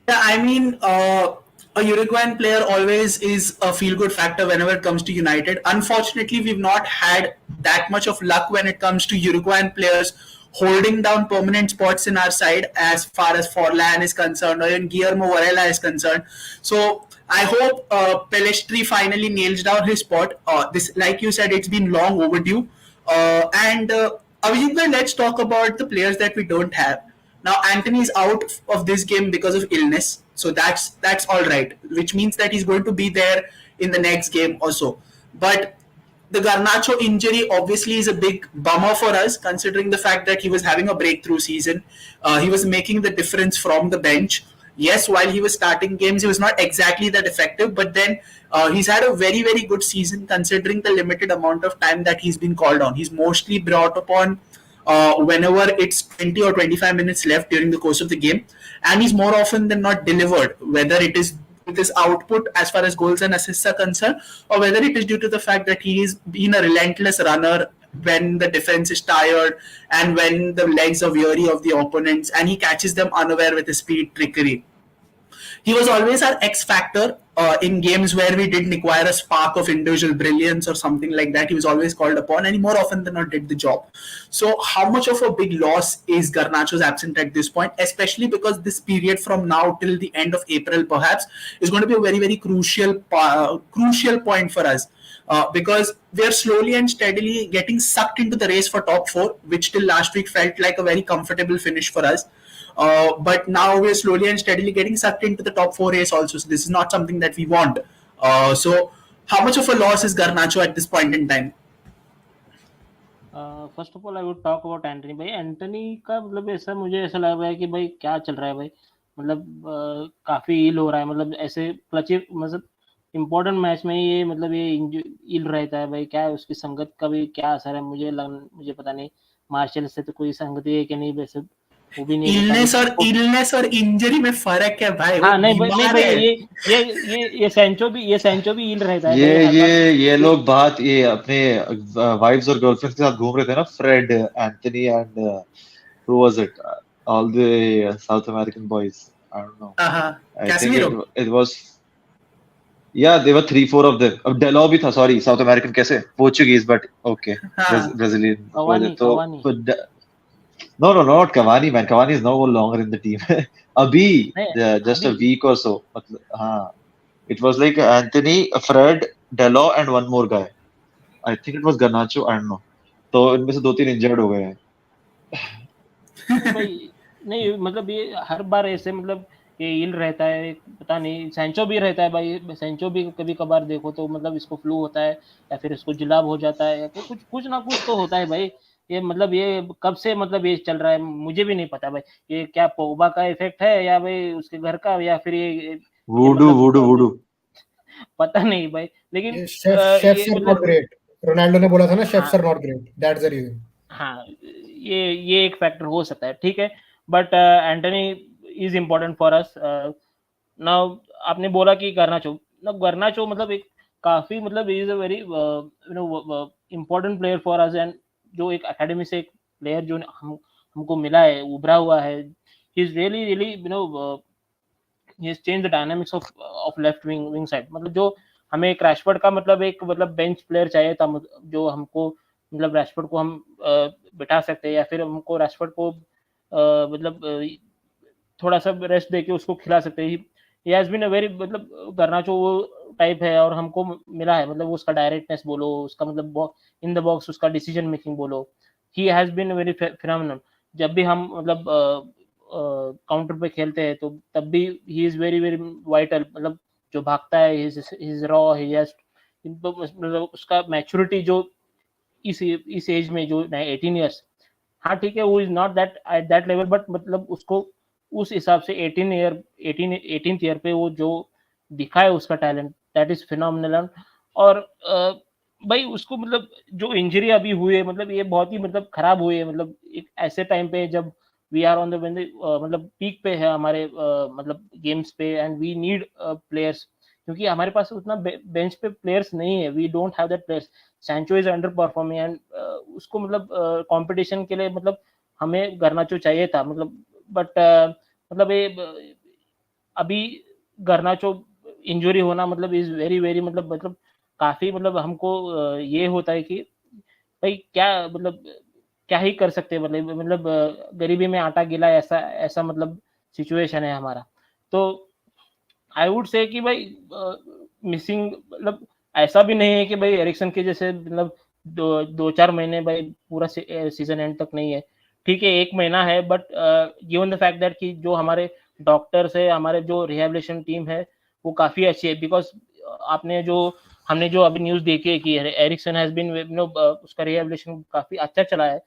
Yeah, I mean, a Uruguayan player always is a feel good factor whenever it comes to United. Unfortunately, we've not had that much of luck when it comes to Uruguayan players holding down permanent spots in our side as far as Forlan is concerned or even Guillermo Varela is concerned. So I hope Pelestri finally nails down his spot. This, like you said, it's been long overdue. And Abhijit, let's talk about the players that we don't have. Now Anthony is out of this game because of illness, so that's all right, which means that he's going to be there in the next game also. But the Garnacho injury obviously is a big bummer for us, considering the fact that he was having a breakthrough season. He was making the difference from the bench. Yes, while he was starting games, he was not exactly that effective, but then he's had a very, very good season considering the limited amount of time that he's been called on. He's mostly brought upon whenever it's 20 or 25 minutes left during the course of the game, and he's more often than not delivered, whether it is with his output as far as goals and assists are concerned, or whether it is due to the fact that he is been a relentless runner when the defense is tired and when the legs are weary of the opponents, and he catches them unaware with his speed trickery. He was always our X factor in games where we didn't require a spark of individual brilliance or something like that. He was always called upon, and he more often than not did the job. So, how much of a big loss is Garnacho's absent at this point, especially because this period from now till the end of April, perhaps, is going to be a very, very crucial point for us. Because we are slowly and steadily getting sucked into the race for top four, which till last week felt like a very comfortable finish for us. But now we're slowly and steadily getting sucked into the top four race also. So this is not something that we want. So how much of a loss is Garnacho at this point in time? First of all I would talk about Antony भाई. Antony का मतलब ऐसा मुझे ऐसा लग रहा है कि भाई क्या चल रहा है भाई. मतलब काफी इल हो रहा है, मतलब ऐसे क्लच मतलब इम्पोर्टेंट मैच में ये मतलब ये इल रहता है भाई। क्या है उसकी संगत का भी क्या असर है, मुझे पता नहीं। मार्शल से तो कोई संगति है कि नहीं वैसे वो भी नहीं पता इलनेस और इंजरी में फर्क है भाई, वो हाँ नहीं नहीं बीमार भाई, है। ये सेंचो भी इल रहता है ये भाई हर ये बार। ये ये लोग बात ये अपने वाइफ्स और गर्लफ्रेंड्स के साथ घूम रहे थे ना, Fred Antony and who was it? All the South American boys. I don't know. I think Casemiro. it was, yeah, there were three, four of them. अब डेलो भी था, sorry, South American कैसे? Portuguese, but okay, हाँ Brazilian was Cavani it? तो Cavani no, no, not Cavani, man. Cavani is no longer in the team. अभी नहीं just अभी। a week or so. मतलब हाँ, it was like Anthony, Fred, Delo, and one more guy. I think it was Garnacho. I don't know. तो इनमें से दो तीन इंजर्ड हो गए हैं. नहीं भाई, नहीं मतलब ये हर बार ऐसे मतलब ये इल रहता है, पता नहीं। सैंचो भी रहता है भाई, सैंचो भी कभी कभार देखो तो मतलब इसको फ्लू होता है या फिर इसको जुलाब हो जाता है या फिर कुछ कुछ ना कुछ तो होता है भाई। ये मतलब ये कब से मतलब ये चल रहा है मुझे भी नहीं पता भाई। ये क्या पोगबा का इफेक्ट है या भाई उसके घर का, या फिर ये वुडू मतलब वुडू वुडू. पता नहीं भाई। लेकिन ये शेफ्स ये आर नॉट मतलब ग्रेट। रोनाल्डो ने बोला था ना, शेफ्स हाँ are not great, that's the reason. हाँ, ये एक फैक्टर हो सकता है, ठीक है। But Antony is important for us now. आपने बोला कि गर्नाचो मतलब एक काफी मतलब is a very you know important player for us. And जो एक एकेडमी से एक प्लेयर जो हमको मिला है, उभरा हुआ है, he is really really he change the dynamics of left wing side. मतलब जो हमें एक रैशफोर्ड का मतलब बेंच प्लेयर चाहिए था, जो हमको मतलब रैशफोर्ड को हम बिठा सकते हैं या फिर हमको रैशफोर्ड को मतलब थोड़ा सा रेस्ट देके उसको खिला सकते हैं। He has been a very मतलब गर्नाचो वो टाइप है और हमको मिला है। मतलब उसका डायरेक्टनेस बोलो, उसका मतलब इन द बॉक्स उसका डिसीजन मेकिंग बोलो, he has been very phenomenal. जब भी हम मतलब काउंटर पे खेलते हैं तो तब भी ही इज वेरी वेरी वाइटल। मतलब जो भागता है, he is raw, he has मतलब उसका मैच्योरिटी जो इस एज में जो 18 ईयर्स। हाँ ठीक है, वो is not that at that level, but मतलब उसको उस हिसाब से 18th ईयर पे वो जो दिखा है उसका टैलेंट, दैट इज फिनोमिनल। और भाई उसको मतलब जो इंजरी अभी हुई है, मतलब ये बहुत ही मतलब खराब हुई है। मतलब एक ऐसे टाइम पे जब वी आर ऑन द मतलब पीक पे है हमारे मतलब गेम्स पे, एंड वी नीड प्लेयर्स, क्योंकि हमारे पास उतना बेंच पे प्लेयर्स नहीं है। We don't have that players. Sancho is under performing and उसको मतलब कंपटीशन के लिए मतलब हमें गर्नाचो चाहिए था मतलब। बट मतलब ये अभी गर्नाचो इंजरी होना मतलब इज वेरी वेरी मतलब काफी मतलब हमको ये होता है कि भाई क्या मतलब क्या ही कर सकते हैं। मतलब गरीबी में आटा गिला, ऐसा ऐसा मतलब सिचुएशन है हमारा। तो आई वुड से कि भाई मिसिंग मतलब ऐसा भी नहीं है कि भाई एरिक्सन के जैसे मतलब 2-4 महीने भाई पूरा सीजन एंड तक नहीं है। ठीक है, 1 महीना है, but given the fact that कि जो हमारे डॉक्टर्स है, हमारे जो रिहेबिलिटेशन टीम है वो काफी अच्छी है। बिकॉज आपने जो हमने जो अभी न्यूज देखी है कि एरिक्सन हैज बीन उसका रिहेबिलिटेशन काफी अच्छा चला है।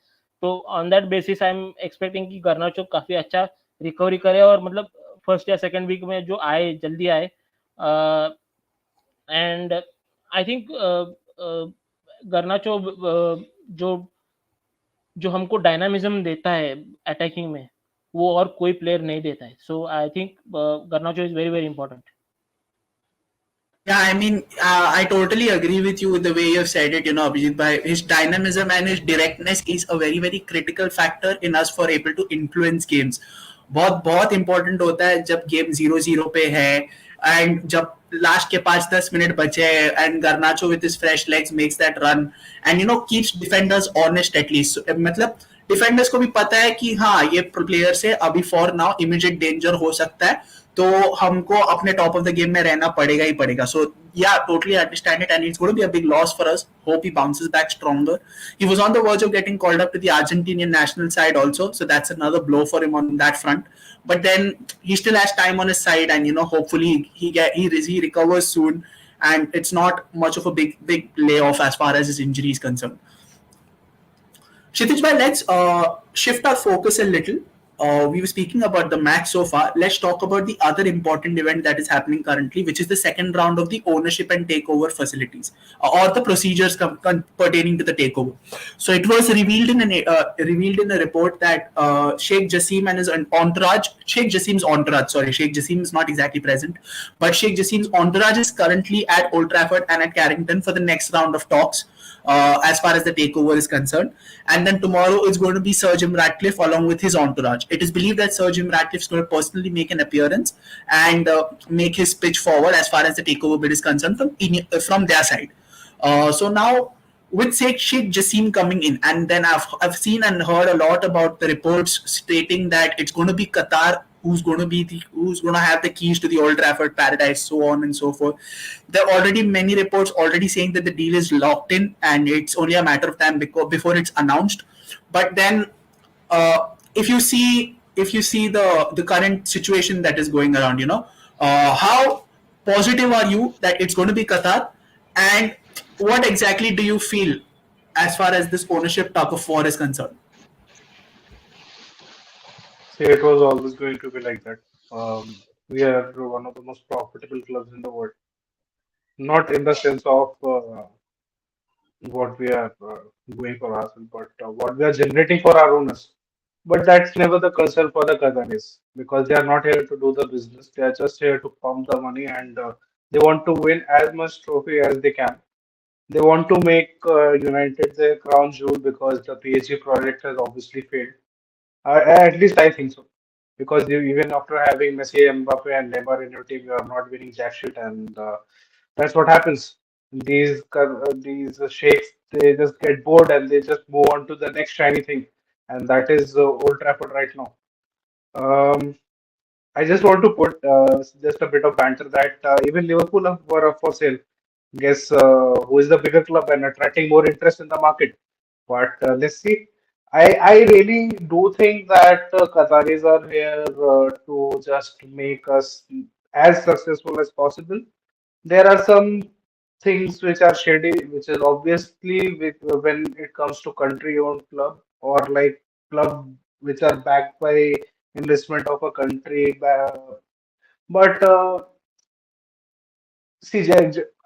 तो on that basis I am expecting कि गर्नाचो काफी अच्छा रिकवरी करे और मतलब फर्स्ट या सेकंड वीक में जो आए जल्दी आए। एंड आई थिंक गर्नाचो जो जो हमको डायनामिज्म देता है अटैकिंग में, वो और कोई प्लेयर नहीं देता है। So I think Garnacho is very very important. Yeah, I mean, I totally agree with you with the way you've said it, Abhijit bhai. His dynamism and his directness is a very, very critical factor in us for able to influence games. बहुत बहुत important होता है जब game 0-0 पे है and जब last के 5-10 minute बचे हैं and गर्नाचो with his fresh legs makes that run and keeps defenders honest at least. मतलब डिफेंडर्स को भी पता है कि हाँ ये प्लेयर से अभी फॉर नाउ इमीडिएट डेंजर हो सकता है, तो हमको अपने टॉप ऑफ द गेम में रहना पड़ेगा ही पड़ेगा. सो yeah, totally understand it, and it's going to be a big loss for us. Hope he bounces back stronger. He was on the verge of getting called up to the Argentinian national side also, so that's another blow for him on that front. But then he still has time on his side, and hopefully he recovers soon, and it's not much of a big layoff as far as his injury is concerned. Kshitij bhai, let's shift our focus a little. we were speaking about the match so far. Let's talk about the other important event that is happening currently, which is the second round of the ownership and takeover facilities, or the procedures pertaining to the takeover. So it was revealed in a report that Sheikh Jassim and his entourage, Sheikh Jassim's entourage, sorry, Sheikh Jassim is not exactly present, but Sheikh Jassim's entourage is currently at Old Trafford and at Carrington for the next round of talks, as far as the takeover is concerned. And then tomorrow is going to be Sir Jim Ratcliffe along with his entourage. It is believed that Sir Jim Ratcliffe is going to personally make an appearance and make his pitch forward as far as the takeover bid is concerned from their side. So now, with Sheikh Jassim coming in, and then I've seen and heard a lot about the reports stating that it's going to be Qatar who's going to have the keys to the Old Trafford paradise, so on and so forth. There are already many reports already saying that the deal is locked in and it's only a matter of time before it's announced. But then, if you see the current situation that is going around, how positive are you that it's going to be Qatar, and what exactly do you feel as far as this ownership tug of war is concerned? See, it was always going to be like that. We are one of the most profitable clubs in the world, not in the sense of what we are doing for ourselves, but what we are generating for our owners. But that's never the concern for the Qataris because they are not here to do the business. They are just here to pump the money and they want to win as much trophy as they can. They want to make United their crown jewel because the PSG project has obviously failed. At least I think so. Because even after having Messi, Mbappe, and Neymar in your team, you are not winning jack shit, and that's what happens. These sheikhs, they just get bored and they just move on to the next shiny thing, and that is Old Trafford right now. Um, I just want to put just a bit of banter that even Liverpool were up for sale. Guess who is the bigger club and attracting more interest in the market? But let's see. I really do think that Qataris are here to just make us as successful as possible. There are some things which are shady, which is obviously when it comes to country-owned club or like club which are backed by investment of a country. But see,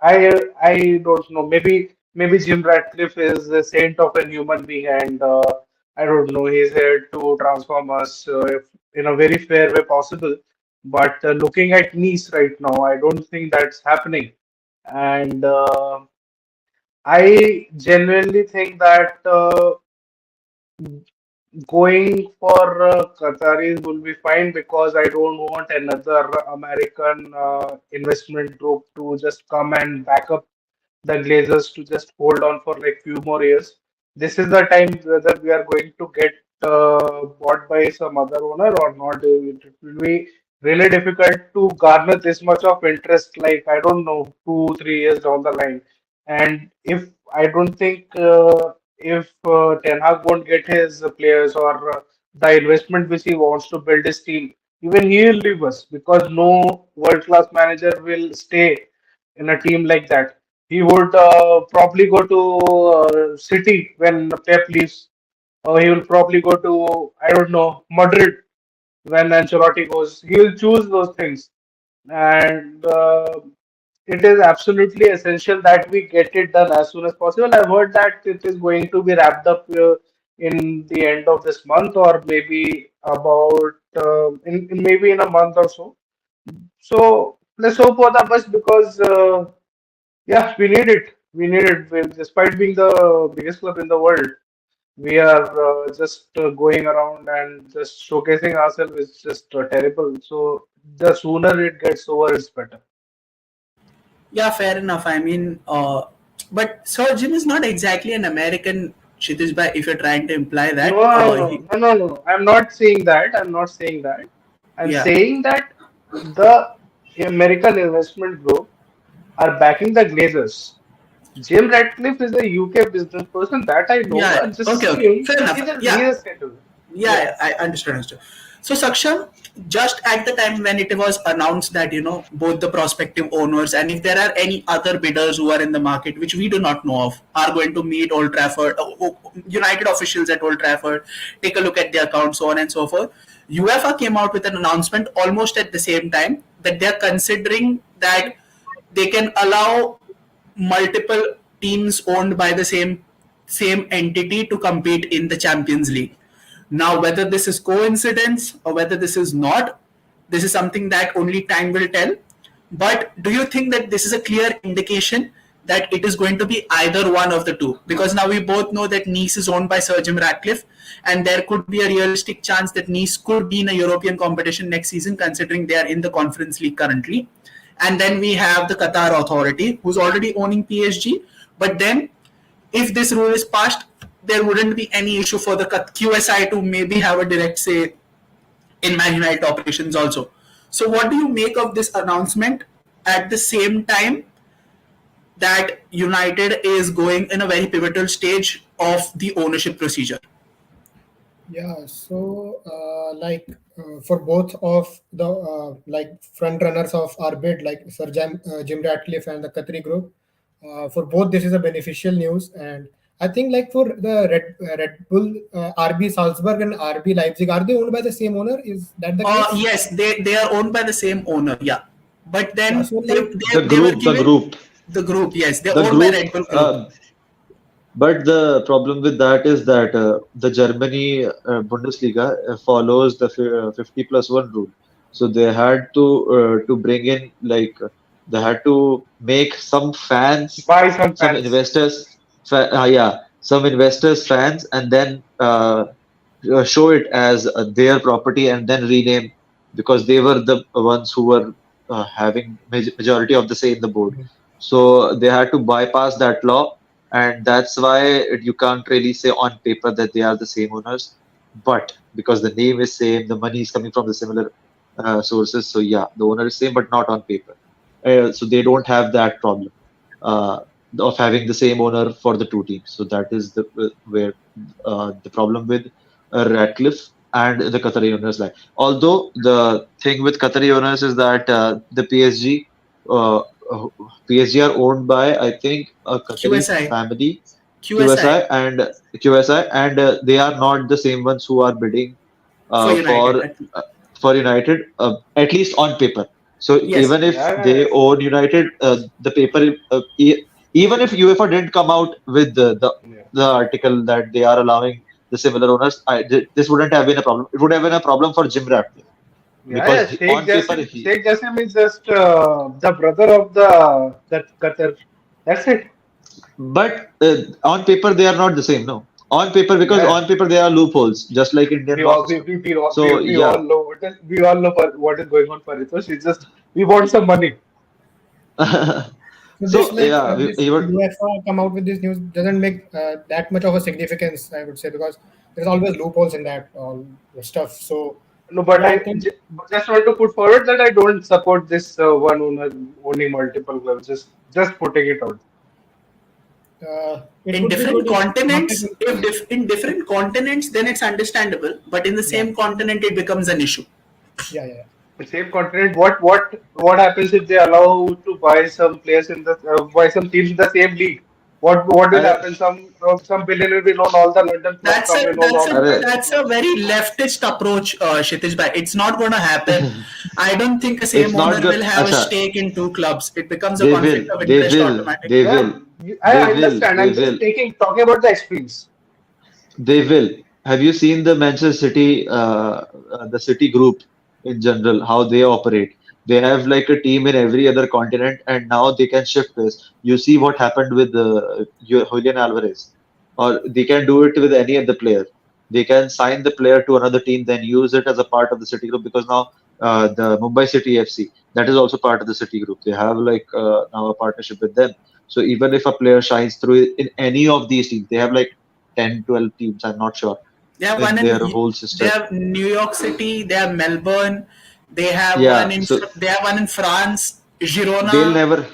I don't know. Maybe Jim Ratcliffe is a saint of a human being, and I don't know. He's here to transform us if, in a very fair way possible. But looking at Nice right now, I don't think that's happening. And I genuinely think that going for Qataris will be fine because I don't want another American investment group to just come and back up the Glazers to just hold on for like few more years. This is the time whether we are going to get bought by some other owner or not. It will be really difficult to garner this much of interest, like I don't know, 2 3 years down the line. And if I don't think if Ten Hag won't get his players or the investment which he wants to build his team, even he will leave us because no world class manager will stay in a team like that. He would probably go to City when Pep leaves, or he will probably go to, I don't know, Madrid when Ancelotti goes. He will choose those things. And it is absolutely essential that we get it done as soon as possible. I've heard that it is going to be wrapped up in the end of this month, or maybe about maybe in a month or so. So let's hope for the best because yeah, we need it. We need it. Despite being the biggest club in the world, we are just going around and just showcasing ourselves is just terrible. So the sooner it gets over, it's better. Yeah, fair enough. I mean, but Sir Jim is not exactly an American, Kshitij bhai, if you're trying to imply No, that. no. I'm not saying that. I'm not saying that. I'm Yeah, saying that the American investment group are backing the Glazers. Jim Ratcliffe is a UK business person that I know. yeah. I'm just Okay, okay. saying Fair enough. he's Yeah, a schedule. yeah, Yeah. yeah, I understood. So Saksham, just at the time when it was announced that both the prospective owners and if there are any other bidders who are in the market which we do not know of are going to meet Old Trafford, United officials at Old Trafford, take a look at the account, so on and so forth. UEFA came out with an announcement almost at the same time that they're considering that they can allow multiple teams owned by the same entity to compete in the Champions League. Now, whether this is coincidence or whether this is not, this is something that only time will tell. But do you think that this is a clear indication that it is going to be either one of the two? Because now we both know that Nice is owned by Sir Jim Ratcliffe, and there could be a realistic chance that Nice could be in a European competition next season, considering they are in the Conference League currently. And then we have the Qatar Authority, who's already owning PSG. But then, if this rule is passed, there wouldn't be any issue for the QSI to maybe have a direct say in Man United operations also. So, what do you make of this announcement at the same time that United is going in a very pivotal stage of the ownership procedure? Yeah, so for both of the like front runners of our bid, like Jim Ratcliffe and the Qatari group, for both this is a beneficial news, and I think like for the Red Bull, RB Salzburg and RB Leipzig, are they owned by the same owner? Is that the case? Yes, they are owned by the same owner. Yeah, but Yeah, then so like they were The given group, the group. Yes, they're the owned by group. Red Bull Group. But the problem with that is that the Germany Bundesliga follows the 50+1 rule. So they had to bring in they had to make some fans, Buy some some fans. investors, yeah, some investors fans, and then show it as their property and then rename because they were the ones who were having majority of the say in the board. So they had to bypass that law, and that's why you can't really say on paper that they are the same owners. But because the name is same, the money is coming from the similar sources. So yeah, the owner is same, but not on paper. So they don't have that problem uh, of having the same owner for the two teams. So that is the where the problem with Ratcliffe and the Qatari owners lie. Although the thing with Qatari owners is that the uh, uh, PSG are owned by I think a Qatari QSI, family, QSI QSI, and they are not the same ones who are bidding for uh, United. for uh, for United, at least on paper. So Yes, even if Yeah, they own United, the paper, even if UEFA didn't come out with yeah. the article that they are allowing the similar owners, this wouldn't have been a problem. It would have been a problem for Jim Ratcliffe Yeah, because yeah. Sheikh on paper Jassim, he Sheikh Jassim is just the brother of the that Qatar. That's it. but on paper they are not the same, no. On paper because Yeah, on paper there are loopholes, just like Indian we law all system. So we all yeah. know we all know what is going on, Paritosh. It's just we want some money. so this So like yeah, this we were. UEFA come out with this news doesn't make that much of a significance, I would say, because there's always loopholes in that all stuff. So No, but yeah, I think just want to put forward that I don't support this one owner owning multiple clubs. Just putting it out. it in would be good different if market. continents, if in different continents, then it's understandable. But in the Yeah, same continent, it becomes an issue. yeah. The same continent. What happens if they allow to buy some players in the buy some teams in the same league? What will I, happen? Some billionaire will own all the London clubs. That's Some a will own that's all a the I, Paris that's a clubs. very leftist approach, Kshitij bhai. It's not going to happen. I don't think the it's same not owner good. will have a Acha, stake in two clubs. It becomes a they will, conflict of they interest will, they automatically. Yeah, will, I they will, understand. they I'm just will. talking about the extremes. They will. Have you seen the Manchester City, the City group in general, how they operate? They have like a team in every other continent, and now they can shift this. You see what happened with Julian Alvarez, or they can do it with any other player. They can sign the player to another team, then use it as a part of the City group because now the Mumbai City FC that is also part of the City group. They have like now a partnership with them. So even if a player shines through in any of these teams, they have like 10, 12 teams, I'm not sure, They have one in in their whole they system. have New York City. They have Melbourne. They have one Yeah, in so they have one in France, they'll Girona. never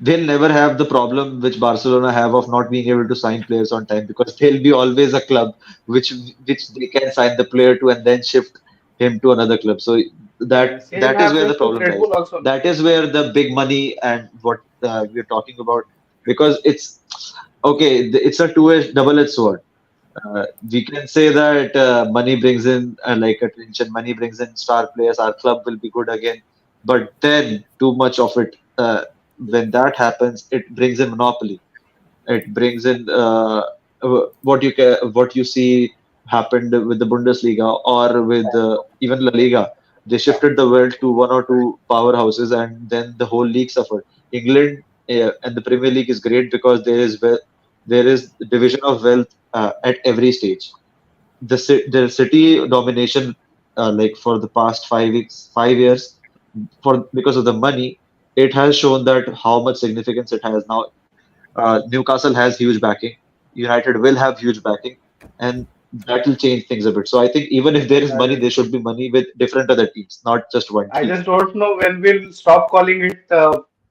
they'll never have the problem which Barcelona have of not being able to sign players on time because there'll be always a club which they can sign the player to and then shift him to another club. So Yeah, same that is where the happens with problem Red lies. Bull also. No? That is where the big money and what we're talking about because it's okay. It's a double-edged sword. We can say that money brings in like attention, money brings in star players, our club will be good again. But then too much of it, when that happens, it brings in monopoly. It brings in what you see happened with the Bundesliga or with even La Liga. They shifted the world to one or two powerhouses, and then the whole league suffered. England and the Premier League is great because there is division of wealth at every stage. The city domination, like for the past 5 weeks, 5 years, for because of the money, it has shown that how much significance it has now. Newcastle has huge backing. United will have huge backing, and that will change things a bit. So I think even if there is I money, there just, should be money with different other teams, not just one I team. just don't know when we'll stop calling it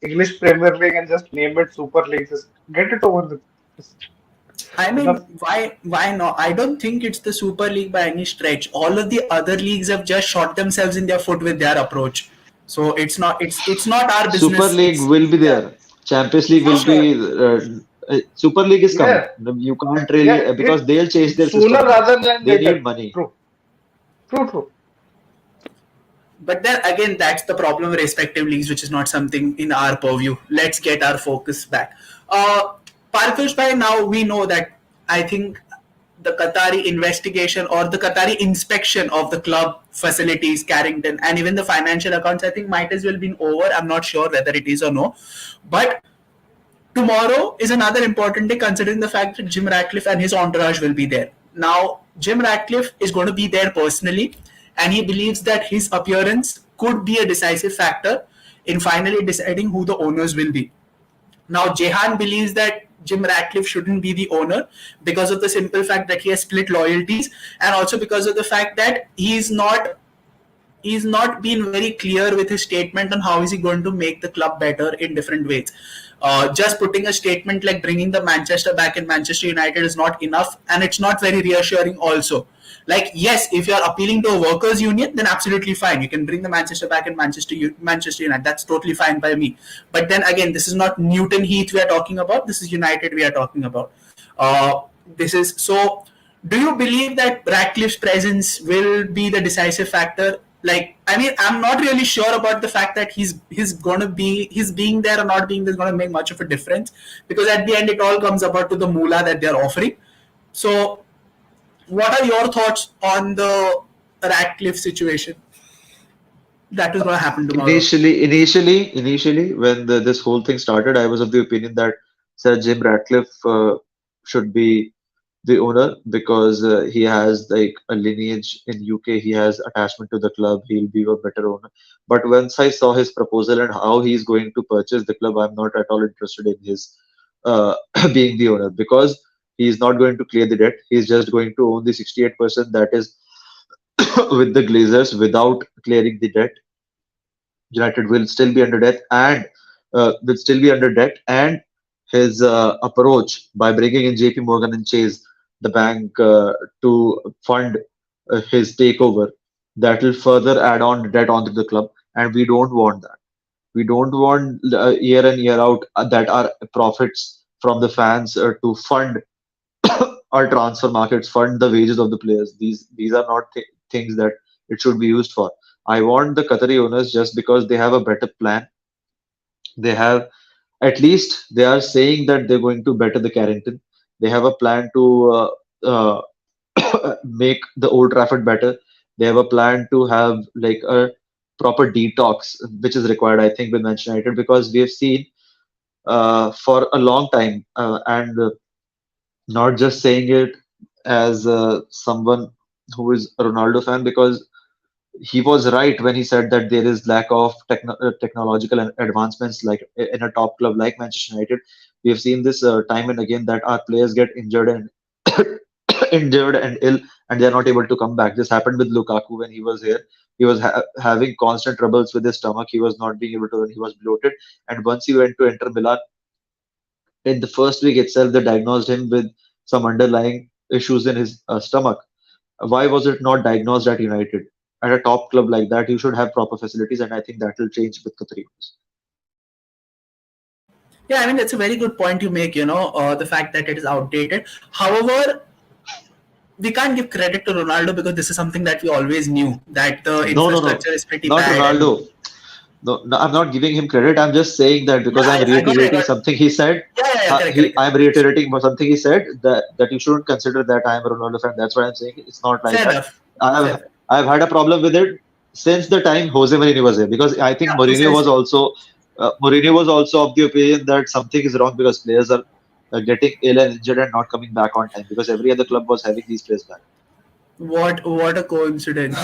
English Premier League and just name it Super League. Just get it over with. Just I mean, enough. why not? I don't think it's the Super League by any stretch. All of the other leagues have just shot themselves in their foot with their approach. So it's not our Super business. League It's will be yeah, there. Champions League for will sure. be. Super League is coming. Yeah, You can't really yeah. because they'll change their Sooner system now. rather than They need later. money. True, true, true. But then again, that's the problem with respective leagues, which is not something in our purview. Let's get our focus back. Parkush, by now we know that I think the Qatari investigation or the Qatari inspection of the club facilities, Carrington, and even the financial accounts, I think might as well been over. I'm not sure whether it is or no. But tomorrow is another important day considering the fact that Jim Ratcliffe and his entourage will be there. Now, Jim Ratcliffe is going to be there personally, and he believes that his appearance could be a decisive factor in finally deciding who the owners will be. Now, Jehan believes that Jim Ratcliffe shouldn't be the owner because of the simple fact that he has split loyalties, and also because of the fact that he's not been very clear with his statement on how is he going to make the club better in different ways. Just putting a statement like bringing the Manchester back in Manchester United is not enough, and it's not very reassuring also. Like, yes, if you're appealing to a workers' union, then absolutely fine. You can bring the Manchester back in Manchester United. That's totally fine by me. But then again, this is not Newton Heath we are talking about. This is United we are talking about. This is so. Do you believe that Ratcliffe's presence will be the decisive factor? Like, I mean, I'm not really sure about the fact that he's gonna be his being there or not being there is gonna make much of a difference because at the end it all comes about to the moolah that they're offering. So, what are your thoughts on the Ratcliffe situation that is gonna happen tomorrow? Initially, when this whole thing started, I was of the opinion that Sir Jim Ratcliffe should be the owner because he has like a lineage in UK. He has attachment to the club. He'll be a better owner. But once I saw his proposal and how he's going to purchase the club, I'm not at all interested in his uh, being the owner because he's not going to clear the debt. He's just going to own the 68% that is with the Glazers without clearing the debt. United will still be under debt and his approach by bringing in JP Morgan and Chase, the bank, to fund his takeover, that will further add on debt onto the club, and we don't want that. We don't want year in year out that our profits from the fans to fund our transfer markets, fund the wages of the players. These are not things that it should be used for. I want the Qatari owners just because they have a better plan. They have at least they are saying that they're going to better the Carrington. They have a plan to make the Old Trafford better. They have a plan to have like a proper detox, which is required, I think, with Manchester United because we have seen for a long time and not just saying it as someone who is a Ronaldo fan because he was right when he said that there is lack of technological advancements like in a top club like Manchester United. We have seen this time and again that our players get injured and injured and ill, and they are not able to come back. This happened with Lukaku when he was here. He was having constant troubles with his stomach. He was not being able to run. He was bloated, and once he went to Inter Milan, in the first week itself, they diagnosed him with some underlying issues in his stomach. Why was it not diagnosed at United? At a top club like that, you should have proper facilities, and I think that will change with Qatari. Yeah, I mean, that's a very good point you make, the fact that it is outdated. However, we can't give credit to Ronaldo because this is something that we always knew that the No, no, no, infrastructure is pretty not bad. And Ronaldo. No, no, I'm not giving him credit. I'm just saying that yeah, because I'm I reiterating got. something he said. Yeah, yeah, yeah, correct, correct, correct. I'm reiterating something he said that you shouldn't consider that I am a Ronaldo fan. That's why I'm saying it's not like Fair that. enough. I Fair. have I've had a problem with it since the time Jose Mourinho was there because I think Yeah, precisely. Mourinho was also of the opinion that something is wrong because players are getting ill and injured and not coming back on time because every other club was having these players back. What a coincidence.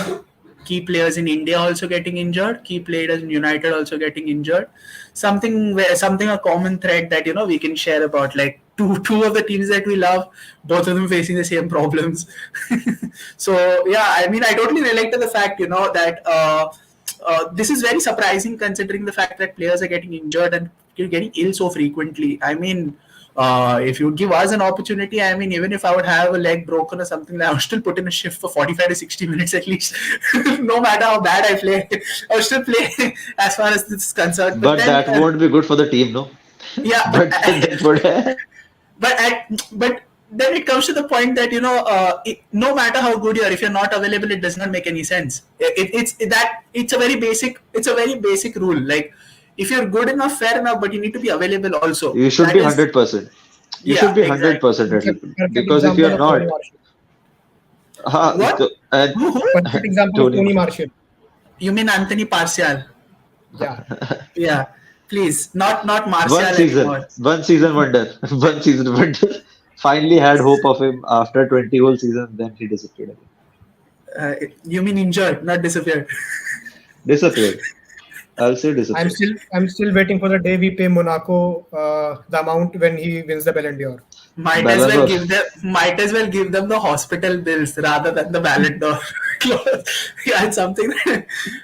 Key players in India also getting injured. Key players in United also getting injured. Something a common thread that we can share about, like two of the teams that we love, both of them facing the same problems. So yeah, I mean, I totally relate to the fact that this is very surprising considering the fact that players are getting injured and getting ill so frequently. I mean, if you would give us an opportunity, I mean, even if I would have a leg broken or something, I would still put in a shift for 45 to 60 minutes at least. No matter how bad I play, I would still play as far as this is concerned. But But then, that won't be good for the team, no? yeah, But that would but then it comes to the point that no matter how good you are, if you're not available, it does not make any sense. It's a very basic rule. Like, if you're good enough, fair enough, but you need to be available also. you should That be is, 100%. You should yeah, be exactly. 100% Perfect, available perfect because if example you're of Tony not, Marshall. and Who? Perfect example of Tony, Tony Marshall. You mean Anthony Partial? Yeah. Yeah, please, not Martial one season, anymore. one season wonder, one season wonder. Finally had hope of him after 20 whole seasons, then he disappeared again. You mean injured, not disappeared? Disappeared. I'll say disappeared. I'm still waiting for the day we pay Monaco the amount when he wins the Ballon d'Or. Ballon d'Or. Might as well give them the hospital bills rather than the Ballon d'Or. Yeah, it's something.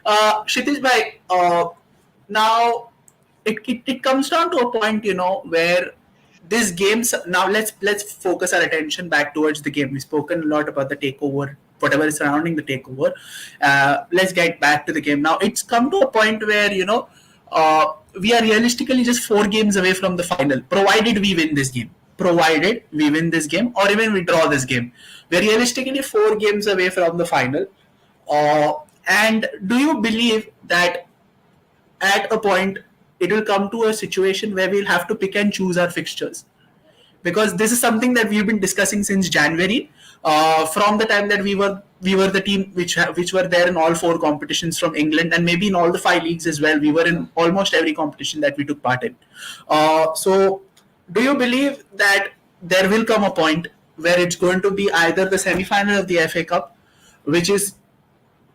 Kshitish bhai, now it comes down to a point, where this games now let's focus our attention back towards the game. We've spoken a lot about the takeover, whatever is surrounding the takeover. Let's get back to the game. Now it's come to a point where we are realistically just 4 games away from the final, provided we win this game. Provided we win this game, or even we draw this game, we're realistically 4 games away from the final. Uh, and do you believe that at a point it will come to a situation where we'll have to pick and choose our fixtures? Because this is something that we've been discussing since January, from the time that we were the team which were there in all 4 competitions from England, and maybe in all the 5 leagues as well. We were in almost every competition that we took part in. So, do you believe that there will come a point where it's going to be either the semi-final of the FA Cup, which is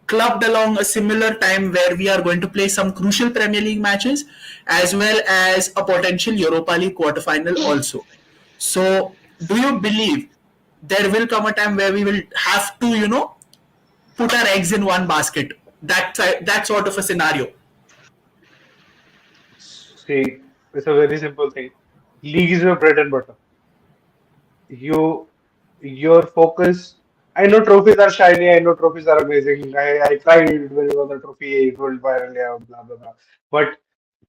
clubbed along a similar time where we are going to play some crucial Premier League matches as well as a potential Europa League quarterfinal also. So, do you believe there will come a time where we will have to, put our eggs in one basket? That sort of a scenario. See, it's a very simple thing. League is your bread and butter. You, your focus. I know trophies are shiny. I know trophies are amazing. I cried when you won the trophy. It went viral. Yeah, blah blah blah. But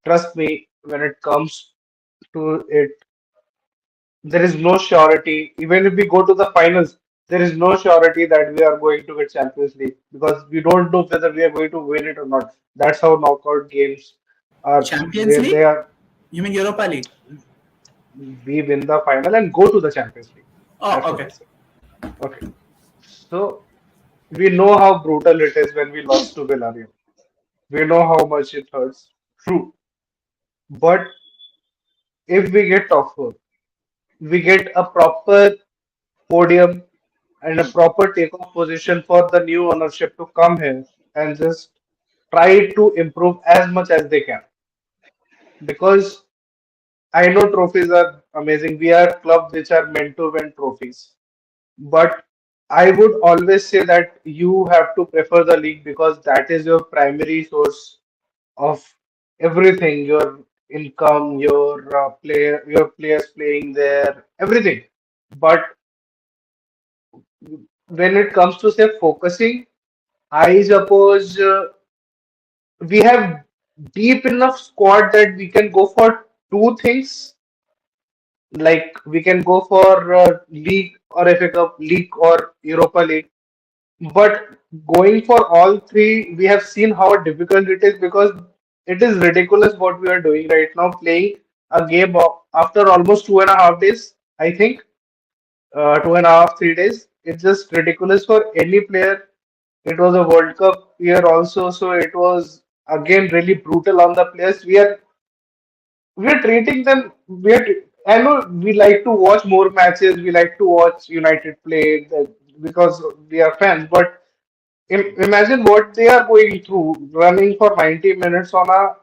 trust me, when it comes to it, there is no surety. Even if we go to the finals, there is no surety that we are going to get Champions League because we don't know whether we are going to win it or not. That's how knockout games are. Champions They League? are You mean Europa League? we win the final and go to the Champions League. Oh, That's what okay. I said. Okay. So we know how brutal it is when we lost to Villarreal. We know how much it hurts. True. But if we get top four, we get a proper podium and a proper takeoff position for the new ownership to come here and just try to improve as much as they can. Because I know trophies are amazing. We are clubs which are meant to win trophies. But I would always say that you have to prefer the league because that is your primary source of everything, your income, your players playing there, everything. But when it comes to say focusing, I suppose we have deep enough squad that we can go for two things. Like we can go for League or FA Cup, League or Europa League. But going for all three, we have seen how difficult it is because it is ridiculous what we are doing right now, playing a game after almost 2.5 days, I think, 2.5, 3 days. It's just ridiculous for any player. It was a World Cup year also, so it was again really brutal on the players. We are treating them. I know we like to watch more matches. We like to watch United play because we are fans, but imagine what they are going through running for 90 minutes on a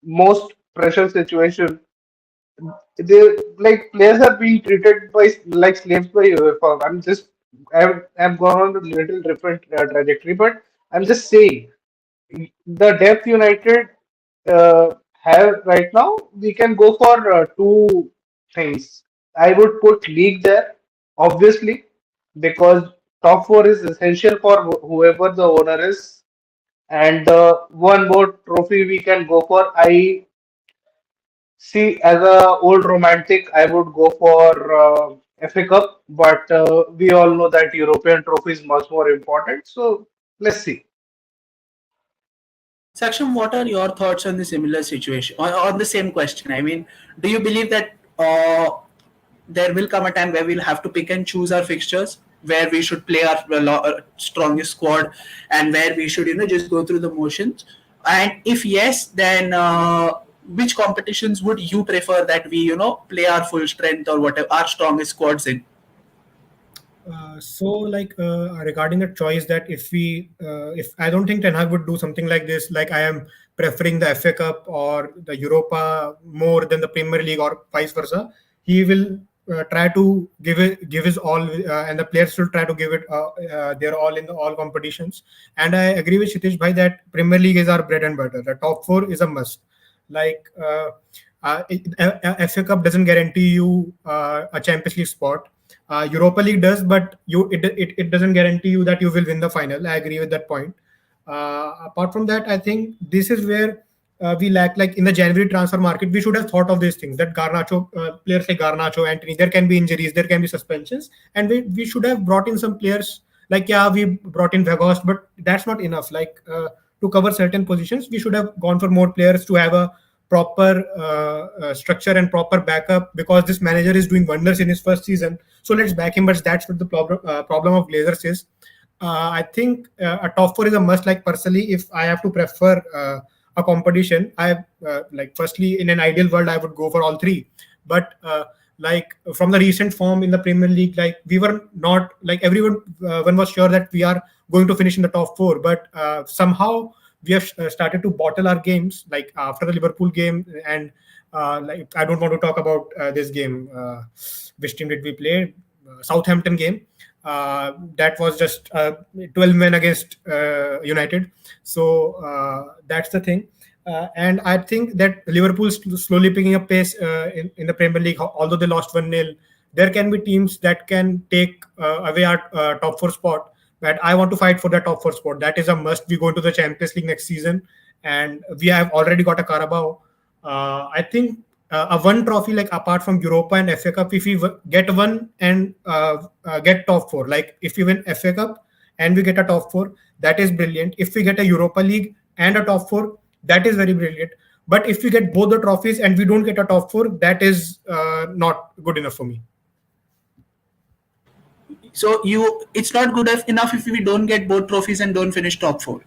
most pressure situation. They like players are being treated by like slaves by UEFA. I've gone on a little different trajectory, but I'm just saying the depth United have right now, we can go for two things. I would put league there, obviously, because top four is essential for whoever the owner is. And one more trophy we can go for. I see as a old romantic, I would go for FA Cup, but we all know that European trophy is much more important. So let's see. Saksham, what are your thoughts on the similar situation or on the same question? I mean, do you believe that there will come a time where we'll have to pick and choose our fixtures, where we should play our strongest squad, and where we should just go through the motions? And if yes, then which competitions would you prefer that we play our full strength or whatever our strongest squads in? Regarding the choice, that if I don't think Ten Hag would do something like this, like I am preferring the FA Cup or the Europa more than the Premier League or vice versa. He will try to give his all, and the players should try to give it their all in the all competitions. And I agree with Shitish Bhai that Premier League is our bread and butter. The top four is a must. Like FA Cup doesn't guarantee you a Champions League spot. Europa League does, but it doesn't guarantee you that you will win the final. I agree with that point. Apart from that, I think this is where we lack. Like in the January transfer market, we should have thought of these things. That Garnacho, players like Garnacho, Anthony, there can be injuries, there can be suspensions, and we should have brought in some players. Like we brought in Vegas, but that's not enough. Like to cover certain positions, we should have gone for more players to have a proper structure and proper backup, because this manager is doing wonders in his first season. So let's back him. But that's what the problem of Glazers is. I think a top four is a must. Like personally, if I have to prefer a competition, I like firstly in an ideal world I would go for all three. But like from the recent form in the Premier League, like we were not like everyone one was sure that we are going to finish in the top four, but somehow we have started to bottle our games. Like after the Liverpool game, and like I don't want to talk about this game. Which team did we play? Southampton game. That was just 12 men against United. So that's the thing. And I think that Liverpool is slowly picking up pace in the Premier League. Although they lost 1-0, there can be teams that can take away our top four spot. But I want to fight for the top four spot. That is a must. We go into the Champions League next season, and we have already got a Carabao. I think a one trophy, like apart from Europa and FA Cup, if we get one and get top four, like if we win FA Cup and we get a top four, that is brilliant. If we get a Europa League and a top four, that is very brilliant. But if we get both the trophies and we don't get a top four, that is not good enough for me. So it's not good enough if we don't get both trophies and don't finish top four.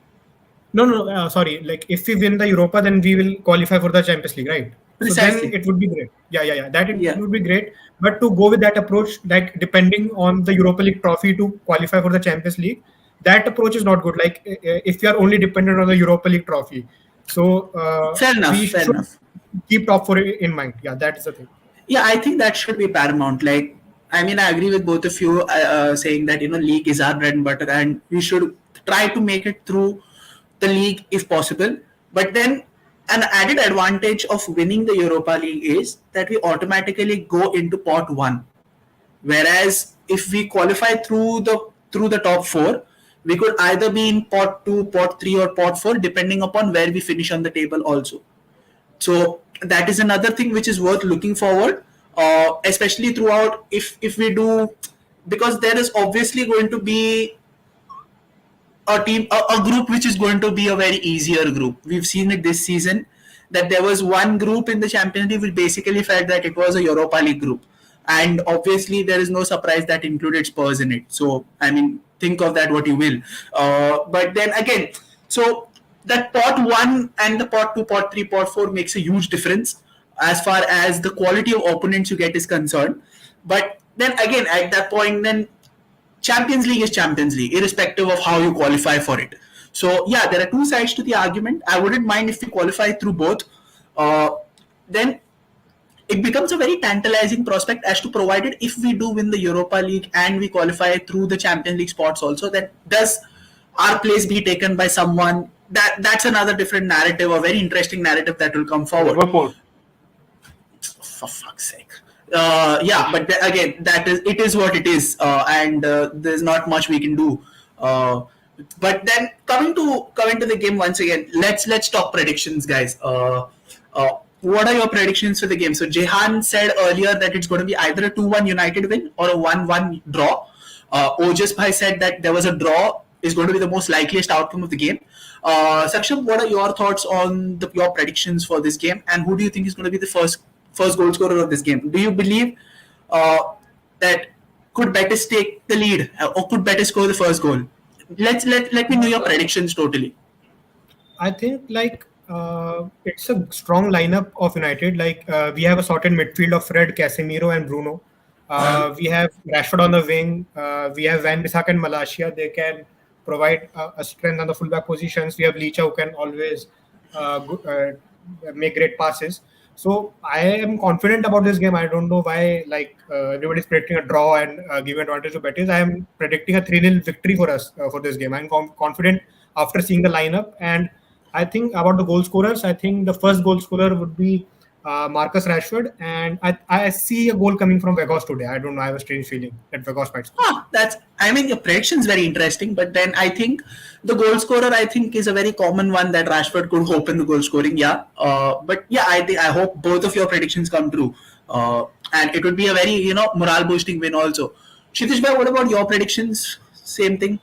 No, sorry. Like if we win the Europa, then we will qualify for the Champions League, right? So then Precisely. it would be great. Yeah. That it Yeah. would be great. But to go with that approach, like depending on the Europa League trophy to qualify for the Champions League, that approach is not good. Like if you are only dependent on the Europa League trophy, so Fair enough. we Fair should enough. keep top four in mind. Yeah, that is the thing. Yeah, I think that should be paramount. Like, I mean, I agree with both of you saying that league is our bread and butter, and we should try to make it through the league if possible. But then, an added advantage of winning the Europa League is that we automatically go into pot one. Whereas if we qualify through the top four, we could either be in pot two, pot three, or pot four, depending upon where we finish on the table also. So that is another thing which is worth looking forward. especially throughout. If we do, because there is obviously going to be a group which is going to be a very easier group. We've seen it this season that there was one group in the Champions League which basically felt that it was a Europa League group, and obviously there is no surprise that included Spurs in it. So I mean, think of that what you will. But then again, so that pot one and the pot two, pot three, pot four makes a huge difference as far as the quality of opponents you get is concerned. But then again, at that point, then Champions League is Champions League, irrespective of how you qualify for it. So yeah, there are two sides to the argument. I wouldn't mind if we qualify through both. Uh, then it becomes a very tantalizing prospect as to provided if we do win the Europa League and we qualify through the Champions League spots also, then does our place be taken by someone? That's another different narrative, a very interesting narrative that will come forward. Liverpool. For fuck's sake. Yeah, but again, that is what it is, and there's not much we can do. But then coming to the game once again, let's talk predictions, guys. What are your predictions for the game? So Jehan said earlier that it's going to be either a 2-1 United win or a 1-1 draw. Ojas Bhai said that there was a draw is going to be the most likeliest outcome of the game. Saksham, what are your thoughts on your predictions for this game, and who do you think is going to be the first goal scorer of this game? Do you believe that could Betis take the lead, or could Betis score the first goal? Let me know your predictions totally. I think it's a strong lineup of United. We have a sorted midfield of Fred, Casemiro, and Bruno. We have Rashford on the wing. We have Van Bissaka and Malacia. They can provide a strength on the fullback positions. We have Licha who can always make great passes. So I am confident about this game. I don't know why everybody's predicting a draw and giving advantage to Betis. I am predicting a 3-0 victory for us for this game. I'm confident after seeing the lineup. And I think about the goal scorers, I think the first goal scorer would be Marcus Rashford, and I see a goal coming from Vegas today. I don't know. I have a strange feeling that Vegas might score. Your prediction is very interesting, but then I think the goal scorer is a very common one that Rashford could open the goal scoring. Yeah, but yeah, I hope both of your predictions come true, and it would be a very morale boosting win also. Kshitish bhai, what about your predictions? Same thing.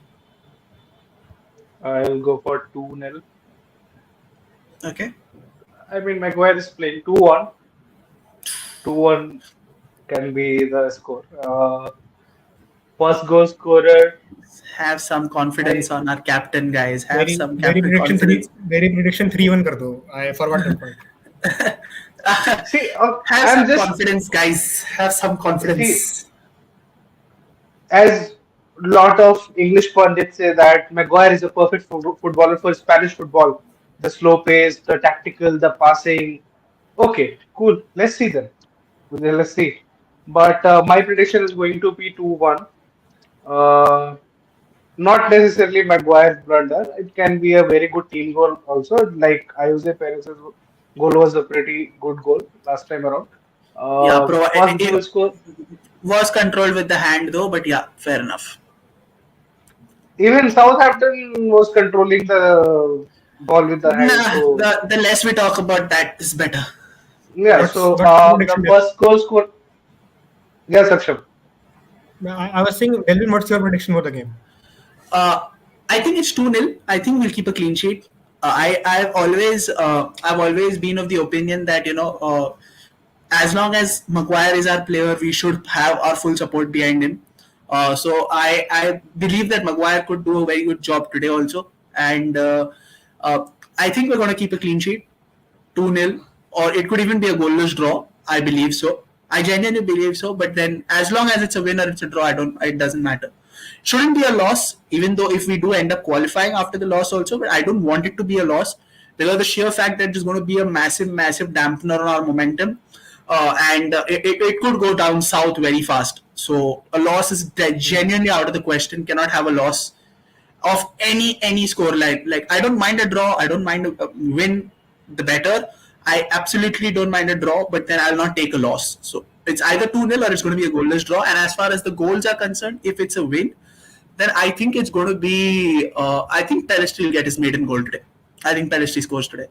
I'll go for 2-0. Okay. I mean, Maguire is playing 2-1. 2-1 can be the score. First goal scorer. Have some confidence on our captain, guys. Have some captain confidence. Very prediction 3-1 kar do. I forgot that point. See, have some confidence, guys. Have some confidence. See, as a lot of English pundits say that Maguire is a perfect footballer for Spanish football. The slow pace, the tactical, the passing. Okay, cool. Let's see then. Let's see. But my prediction is going to be 2-1. Not necessarily Maguire's blunder. It can be a very good team goal also. Like Jose Perez's goal was a pretty good goal last time around. First goal score was controlled with the hand though, but yeah, fair enough. Even Southampton was controlling the ball with the hand. So the less we talk about that, is better. Yeah. So the first goal score. Yes, Saksham. I was saying, Delvin, what's your prediction for the game? I think it's 2-0. I think we'll keep a clean sheet. I've always been of the opinion that as long as Maguire is our player, we should have our full support behind him. So I believe that Maguire could do a very good job today also, and I think we're going to keep a clean sheet, 2-0, or it could even be a goalless draw. I believe so. I genuinely believe so. But then, as long as it's a win or it's a draw, it doesn't matter. Shouldn't be a loss, even though if we do end up qualifying after the loss also, but I don't want it to be a loss because the sheer fact that it's going to be a massive dampener on our momentum, and it could go down south very fast. So a loss is genuinely out of the question. Cannot have a loss of any score line. Like, I don't mind a draw. I don't mind a win. The better. I absolutely don't mind a draw, but then I'll not take a loss. So it's either 2-0 or it's going to be a goalless draw. And as far as the goals are concerned, if it's a win, then I think it's going to be. I think Pellistri will get his maiden goal today. I think Pellistri scores today.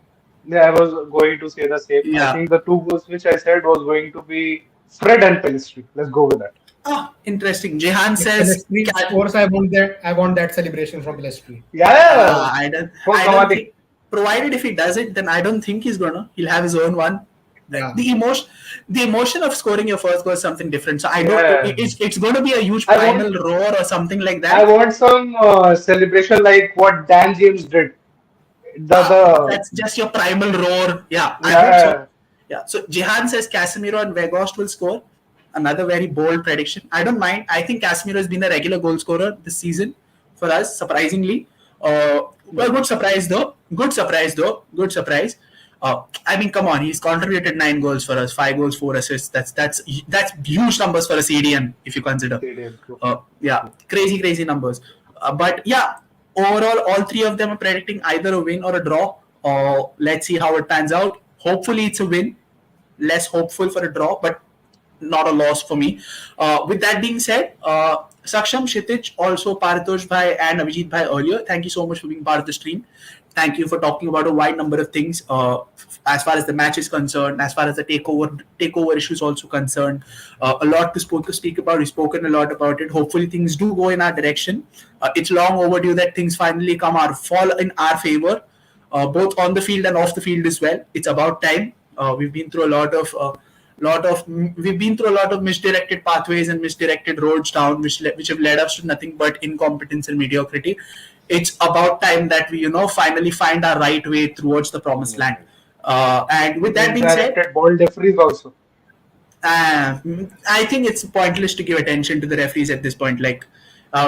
Yeah, I was going to say the same. Yeah. I think the two goals which I said was going to be Fred and Pelistri. Let's go with that. Ah, interesting. Jehan If says, Pelestri scores, I want that. I want that celebration from Pelestri. Yeah, for I don't Cavani. think, provided if he does it, then I don't think he's gonna. He'll have his own one. Yeah. The emotion of scoring your first goal is something different. So I don't. Yeah. It's going to be a huge I want primal roar or something like I that. want some celebration like what Dan James did. The That's just your primal roar. Yeah, I hope so. yeah. Yeah. So Jihan says Casemiro and Weghorst will score. Another very bold prediction. I don't mind. I think Casemiro has been a regular goal scorer this season for us, surprisingly. Well, good surprise though. Good surprise though. Good surprise. I mean, come on, he's contributed 9 goals for us, 5 goals, 4 assists. That's huge numbers for a CDM if you consider. Stadium. True. Yeah, crazy numbers. But yeah, overall, all three of them are predicting either a win or a draw. Let's see how it pans out. Hopefully, it's a win. Less hopeful for a draw, but not a loss for me. With that being said, Saksham, Kshitij, also Paritosh Bhai and Abhijit Bhai earlier, thank you so much for being part of the stream. Thank you for talking about a wide number of things as far as the match is concerned, as far as the takeover issues also concerned. A lot to speak about. We've spoken a lot about it. Hopefully things do go in our direction. It's long overdue that things finally fall in our favor, both on the field and off the field as well. It's about time. We've been through a lot of misdirected pathways and misdirected roads down, which have led us to nothing but incompetence and mediocrity. It's about time that we finally find our right way towards the promised land. And with that being said, Misdirected ball referees also. I think it's pointless to give attention to the referees at this point. Like,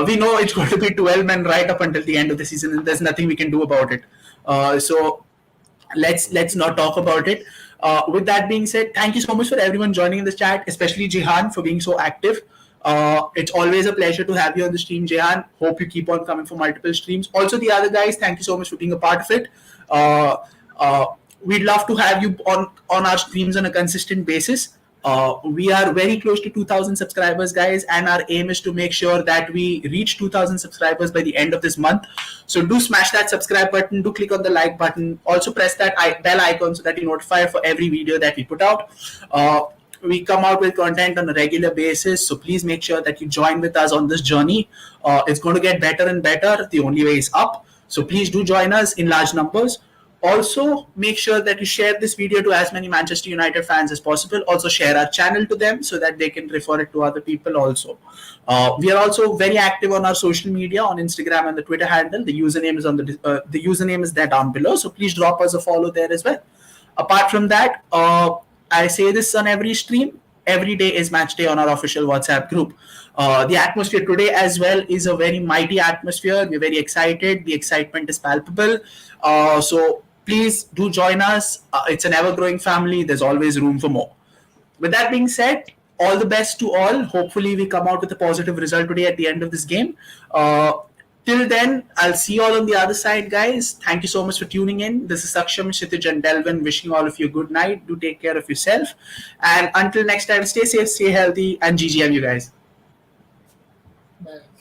we know it's going to be 12 men right up until the end of the season, and there's nothing we can do about it. So let's not talk about it. With that being said, thank you so much for everyone joining in the chat, especially Jihan for being so active. It's always a pleasure to have you on the stream, Jihan. Hope you keep on coming for multiple streams. Also, the other guys, thank you so much for being a part of it. We'd love to have you on our streams on a consistent basis. We are very close to 2,000 subscribers, guys, and our aim is to make sure that we reach 2,000 subscribers by the end of this month. So do smash that subscribe button, do click on the like button, also press that bell icon so that you're notified for every video that we put out. We come out with content on a regular basis, so please make sure that you join with us on this journey. It's going to get better and better. The only way is up. So please do join us in large numbers. Also, make sure that you share this video to as many Manchester United fans as possible. Also, share our channel to them so that they can refer it to other people also. We are also very active on our social media on Instagram and the Twitter handle. The username is the username is there down below. So please drop us a follow there as well. Apart from that, I say this on every stream. Every day is match day on our official WhatsApp group. The atmosphere today as well is a very mighty atmosphere. We're very excited. The excitement is palpable. So please do join us. It's an ever-growing family. There's always room for more. With that being said, all the best to all. Hopefully, we come out with a positive result today at the end of this game. Till then, I'll see you all on the other side, guys. Thank you so much for tuning in. This is Saksham, Kshitij, and Delvin wishing all of you a good night. Do take care of yourself. And until next time, stay safe, stay healthy, and GGM, you guys.